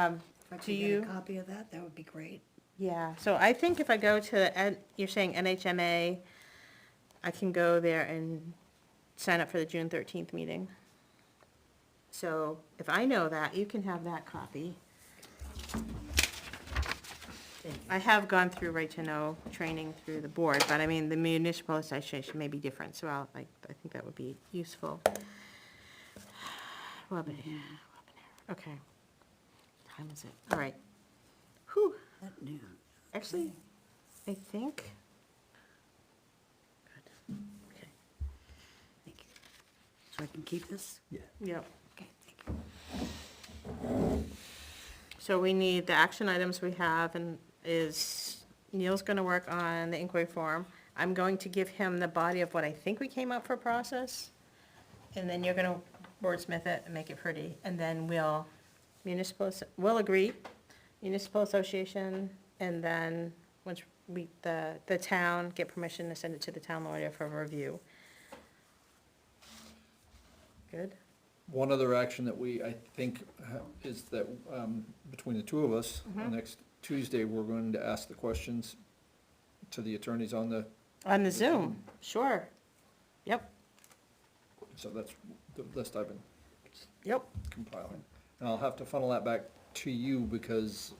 I could get you? a copy of that, that would be great. Yeah, so I think if I go to, you're saying NHMA, I can go there and sign up for the June 13th meeting. So if I know that, you can have that copy. I have gone through right to know training through the board, but I mean, the municipal association may be different, so I think that would be useful. Webinar, okay. Time is it? All right. Whew, At noon. actually, I think. Good, okay, Thank you. So I can keep this? yep. Okay, thank you. So we need, the action items we have and is, Neil's gonna work on the inquiry form. I'm going to give him the body of what I think we came up for process. And then you're gonna wordsmith it and make it pretty. And then we'll agree, municipal association, and then once the town get permission to send it to the town lawyer for review. Good? One other action that I think, is that, between the two of us, next Tuesday, we're going to ask the questions to the attorneys on the, On the Zoom, sure. Yep, so that's the list I've been yep. compiling. And I'll have to funnel that back to you because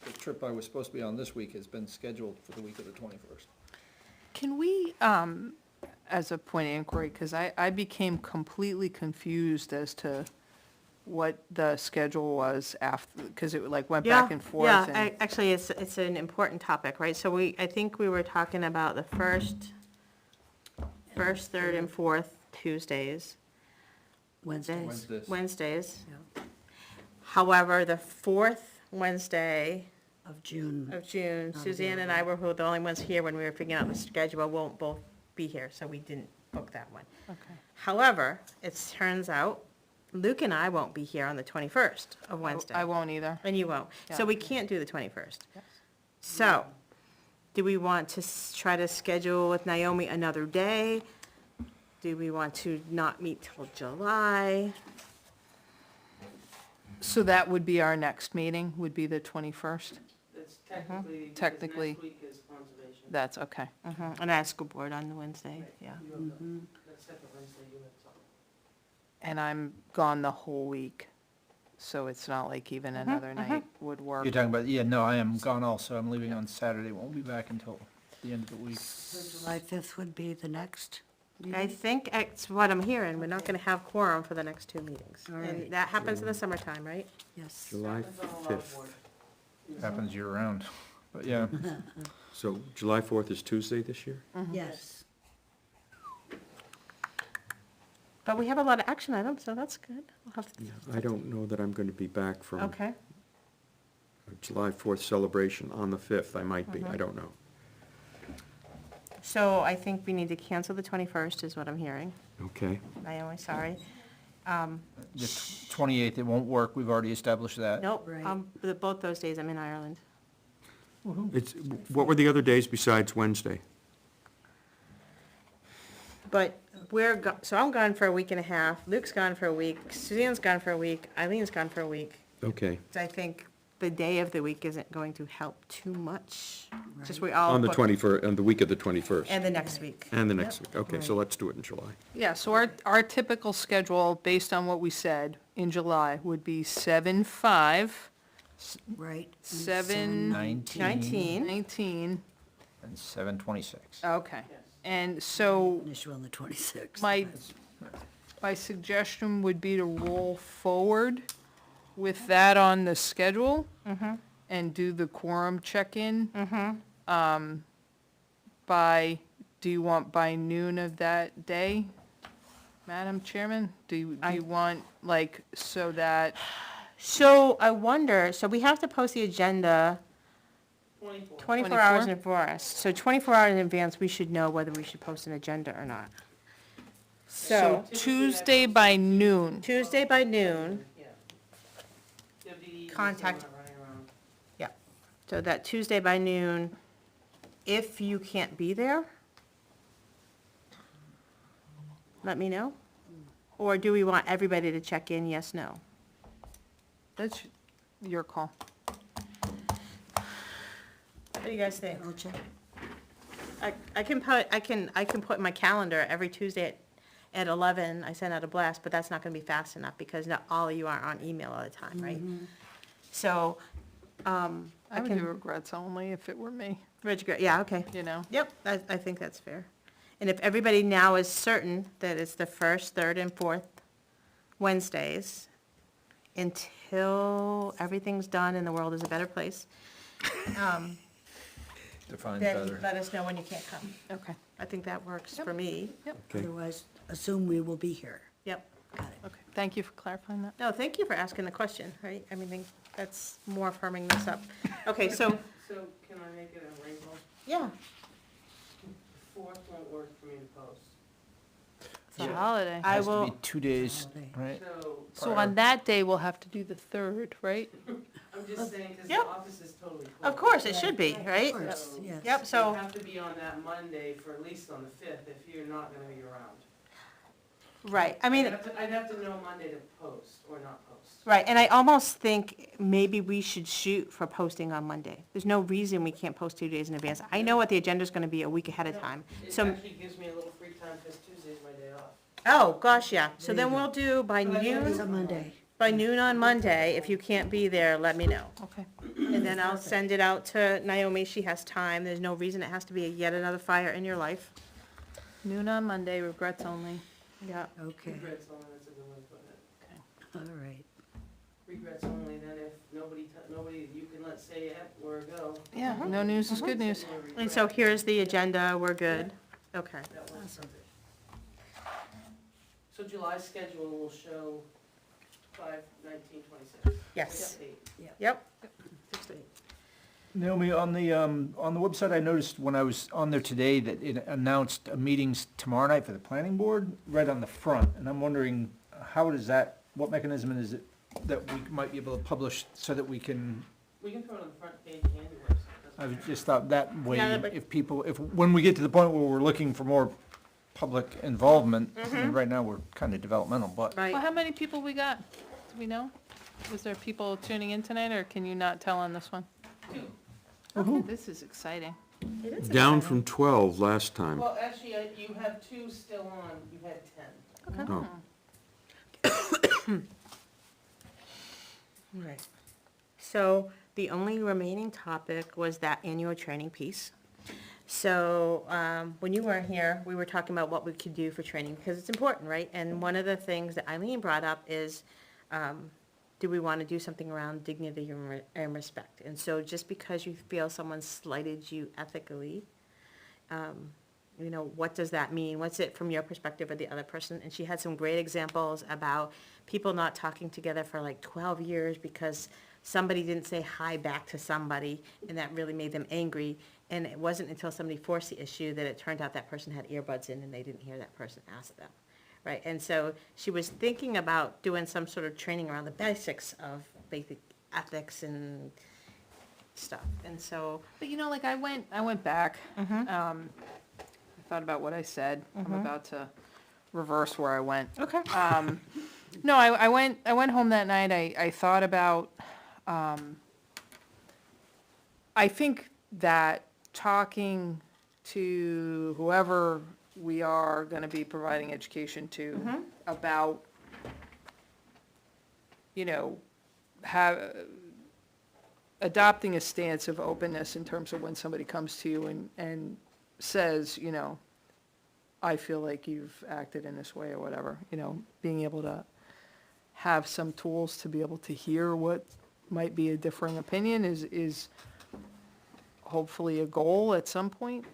the trip I was supposed to be on this week has been scheduled for the week of the 21st. Can we, as a point of inquiry, because I became completely confused as to what the schedule was after, because it like went back and forth. Yeah, and- actually, it's an important topic, right? So I think we were talking about the first, third, and fourth Tuesdays. Wednesdays. Wednesdays. Yeah, However, the fourth Wednesday of June. of June, Not Suzanne and I were the only ones here when we were figuring out the schedule, won't both be here, so we didn't book that one. Okay. However, it turns out Luke and I won't be here on the 21st of Wednesday. I won't either. And you won't. So Yeah. we can't do the 21st. Yes. So, do we want to try to schedule with Naomi another day? Do we want to not meet till July? So that would be our next meeting, would be the 21st? That's technically, because Technically. next week is conservation. That's okay. And I have school board on the Wednesday, yeah. You have that second Wednesday, you have something. And I'm gone the whole week, so it's not like even another night would work. You're talking about, yeah, no, I am gone also. I'm leaving on Saturday. Won't be back until the end of the week. So July 5th would be the next I meeting? think it's what I'm hearing, we're not gonna have quorum for the next two meetings. All And right. that happens in the summertime, right? Yes. July Happens on a lot of 5th. boards. Happens year-round, but yeah. So July 4th is Tuesday this year? Yes. But we have a lot of action items, so that's good. We'll have to- I don't know that I'm going to be back from Okay, July 4th celebration on the 5th. I might be, I don't know. so I think we need to cancel the 21st is what I'm hearing. Okay. Naomi, sorry. The 28th, it won't work. We've already established that. Nope, Right. both those days I'm in Ireland. What were the other days besides Wednesday? But so I'm gone for a week and a half, Luke's gone for a week, Suzanne's gone for a week, Eileen's gone for a week. Okay. So I think the day of the week isn't going to help too much. Just Right. we all. On the book- 21st, on the week of the 21st. And the next week. And the next week. Okay, so let's do it in July. Yeah, so our typical schedule, based on what we said in July, would be 7/5, Right. 7, 19. 19, And 7/26. okay. Yes. And so Issue on the 26th. my suggestion would be to roll forward with that on the schedule and do the quorum check-in. Do you want by noon of that day, Madam Chairman? Do you want, like, so that, So I wonder, so we have to post the agenda 24. 24 hours in advance. So 24 hours in advance, we should know whether we should post an agenda or not. so So Tuesday by noon? Tuesday by noon, Yeah. There'll be Contact- someone running around. so that Tuesday by noon, if you can't be there, let me know. Or do we want everybody to check in, yes, no? That's your call. What do you guys think? I'll check. I can put in my calendar every Tuesday at 11, I send out a blast, but that's not gonna be fast enough because not all of you are on email all the time, right? So, I would do regrets only if it were me, Yeah, okay. you know? Yep, I think that's fair. And if everybody now is certain that it's the first, third, and fourth Wednesdays until everything's done and the world is a better place, Define then let us know when you can't come. Okay. I think that works for me. Okay. Otherwise, assume we will be here. Yep. Got it. Okay, thank you for clarifying that. No, thank you for asking the question, right? I mean, that's more firming this up. Okay, so, So can I make it a wrinkle? yeah, Fourth won't work for me to post. It's a holiday. I Has to will, be 2 days, Holiday. right? So, So on that day, we'll have to do the 3rd, right? I'm just saying, because the Yep. office is totally closed. of course, it should be, right? Of course, yes. Yep, so- You have to be on that Monday for at least on the 5th if you're not gonna be around. Right, I mean, I'd have to know Monday to post or not post. right, and I almost think maybe we should shoot for posting on Monday. There's no reason we can't post 2 days in advance. I know what the agenda's gonna be a week ahead of time. It So, actually gives me a little free time because Tuesday's my day off. oh, gosh, yeah. So There you then go. we'll do by But I think It's noon, a Monday. by noon on Monday. If you can't be there, let me know. Okay. And then I'll send it out to Naomi. She has time. There's no reason it has to be yet another fire in your life. Noon on Monday, regrets only. Yeah. Okay, Regrets only, that's a good way of putting it. all right. Regrets only, then if nobody, you can say, yep, we're a go. Yeah, no news is good news. And so here's the agenda. We're good. Okay. That one's perfect. So July's schedule will show 5/19/26. Yes. Date. Yep. 6 to 8. Naomi, on the website, I noticed when I was on there today that it announced meetings tomorrow night for the planning board, right on the front, and I'm wondering, how does that, what mechanism is it that we might be able to publish so that we can, We can throw it on the front page and the website. I doesn't just thought that way, Yeah, but- if people, when we get to the point where we're looking for more public involvement, and right now we're kind of developmental, but Right. Well, how many people we got? Do we know? Was there people tuning in tonight, or can you not tell on this one? matter. Two. Okay, this is exciting. It is Down exciting. from 12 last time. Well, actually, you have two still on, you had 10. Oh, Right. So the only remaining topic was that annual training piece. So, when you weren't here, we were talking about what we could do for training, because it's important, right? And one of the things that Eileen brought up is, do we want to do something around dignity and respect? And so just because you feel someone slighted you ethically, what does that mean? What's it from your perspective or the other person? And she had some great examples about people not talking together for like 12 years because somebody didn't say hi back to somebody, and that really made them angry. And it wasn't until somebody forced the issue that it turned out that person had earbuds in and they didn't hear that person ask them, right? And so she was thinking about doing some sort of training around the basics of basic ethics and stuff. And so, But like I went back, I thought about what I said. I'm about to reverse where I went. okay. No, I went home that night, I thought about, I think that talking to whoever we are gonna be providing education to about, adopting a stance of openness in terms of when somebody comes to you and says, I feel like you've acted in this way or whatever, being able to have some tools to be able to hear what might be a differing opinion is hopefully a goal at some point.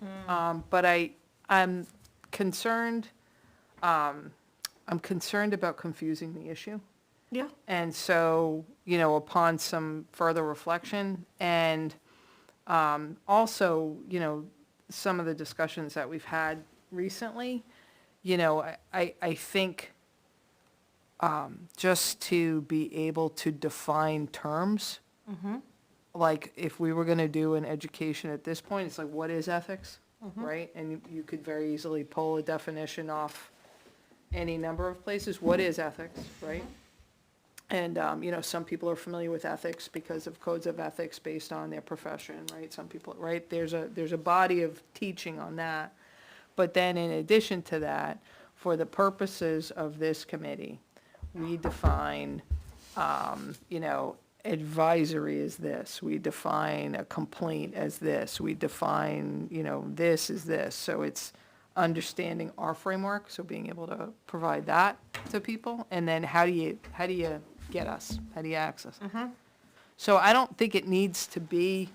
But I'm concerned, about confusing the issue. Yeah. And so, upon some further reflection and also, some of the discussions that we've had recently, I think just to be able to define terms, like if we were going to do an education at this point, it's like, what is ethics, right? And you could very easily pull a definition off any number of places. What is ethics, right? And, some people are familiar with ethics because of codes of ethics based on their profession, right? Some people, right? There's a body of teaching on that. But then in addition to that, for the purposes of this committee, we define, advisory as this, we define a complaint as this, we define, this is this. So it's understanding our framework, so being able to provide that to people, and then how do you get us? How do you access us? So I don't think it needs to be,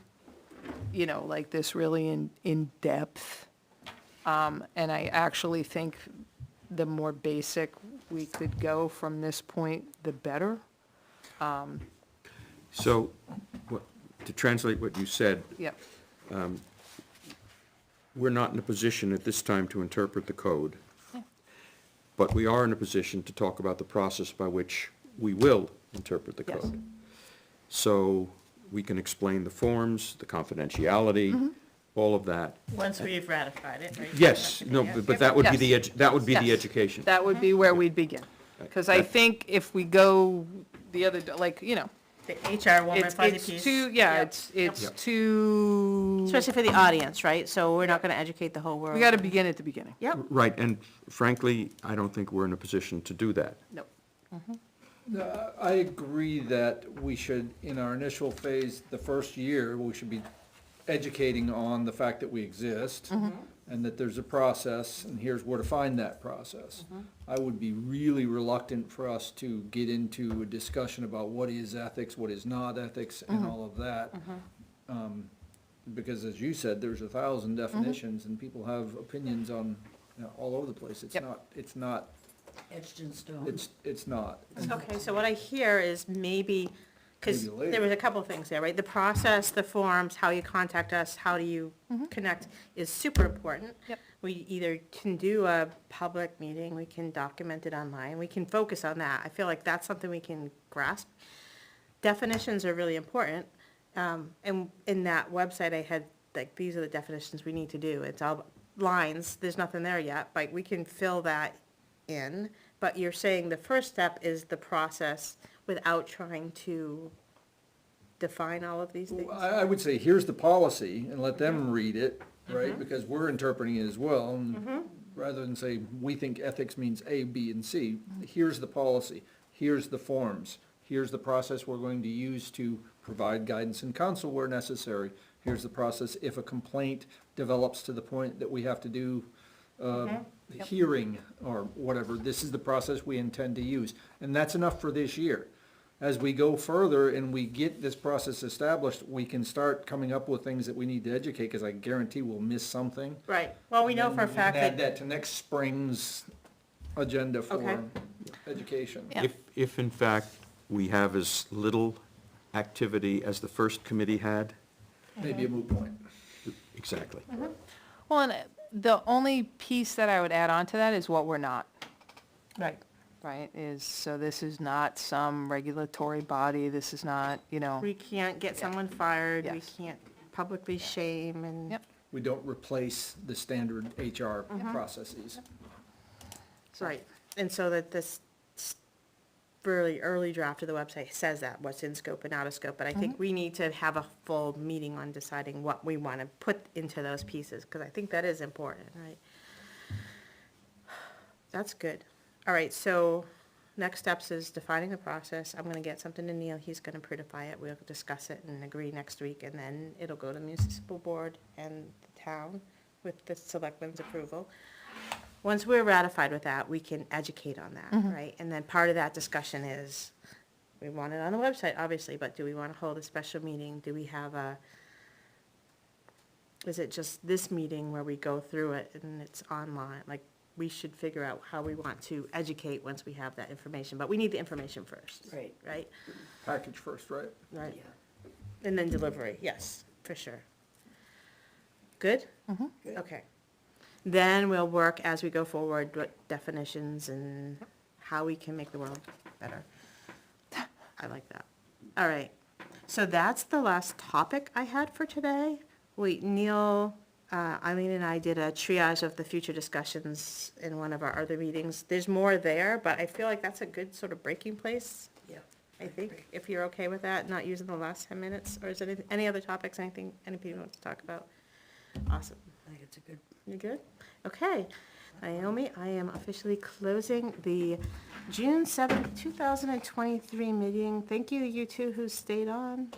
like this really in depth. And I actually think the more basic we could go from this point, the better. So, to translate what you said, Yep. we're not in a position at this time to interpret the code, Yeah. but we are in a position to talk about the process by which we will interpret the Yes. code. So we can explain the forms, the confidentiality, all of that. Once we've ratified it, right? Yes, no, but that would be the, Yes. that would be the Yes. education. That would be where we'd begin. Because I That- think if we go the other, The HR warm and it's fuzzy piece. too, it's Yep. too, Especially for the audience, right? So we're not gonna educate the whole world. we gotta begin at the beginning. Yep. Right, and frankly, I don't think we're in a position to do that. Nope. I agree that we should, in our initial phase, the first year, we should be educating on the fact that we exist, and that there's a process, and here's where to find that process. I would be really reluctant for us to get into a discussion about what is ethics, what is not ethics, and all of that. Because as you said, there's 1,000 definitions, and people have opinions on, all over the place. It's Yep. not, Etched in stone. it's not. Okay, so what I hear is maybe, because Maybe later. there was a couple things there, right? The process, the forms, how you contact us, how do you connect is super important. Yep. We either can do a public meeting, we can document it online, we can focus on that. I feel like that's something we can grasp. Definitions are really important. And in that website, I had, like, these are the definitions we need to do. It's all lines, there's nothing there yet, but we can fill that in. But you're saying the first step is the process without trying to define all of these things? I would say, here's the policy, and let them read it, right, because we're interpreting it as well, and rather than say, we think ethics means A, B, and C, here's the policy, here's the forms, here's the process we're going to use to provide guidance and counsel where necessary, here's the process if a complaint develops to the point that we have to do hearing or whatever, this is the process we intend to use, and that's enough for this year. As we go further and we get this process established, we can start coming up with things that we need to educate, because I guarantee we'll miss something. Right, well, we know for a And fact add that, that to next spring's agenda Okay. for education. Yeah. If in fact we have as little activity as the first committee had, Maybe a moot point. exactly. Well, and the only piece that I would add on to that is what we're not, right, right? So this is not some regulatory body, this is not, we can't get someone fired, we Yes. can't publicly shame and. Yep. We don't replace the standard HR processes. Right, and so that this really early draft of the website says that, what's in scope and out of scope, but I think we need to have a full meeting on deciding what we want to put into those pieces, because I think that is important, right? That's good. All right, so next steps is defining the process. I'm gonna get something to Neil, he's gonna prettify it, we'll discuss it and agree next week, and then it'll go to municipal board and the town with the selectmen's approval. Once we're ratified with that, we can educate on that, right? And then part of that discussion is, we want it on the website, obviously, but do we want to hold a special meeting? Do we have is it just this meeting where we go through it and it's online? Like, we should figure out how we want to educate once we have that information, but we need the information first. Right. Right? Package first, right? Right. Yeah. And then delivery, yes, for sure. Good? Good. Okay. Then we'll work as we go forward with definitions and how we can make the world better. I like that. All right. So that's the last topic I had for today. Wait, Neil, Eileen and I did a triage of the future discussions in one of our other meetings. There's more there, but I feel like that's a good sort of breaking place, Yeah. I think, if you're okay with that, not using the last 10 minutes. Or is there any other topics, anything, anybody wants to talk about? Awesome. I think it's a good, You good? Okay. Naomi, I am officially closing the June 7th, 2023 meeting. Thank you, you two who stayed on.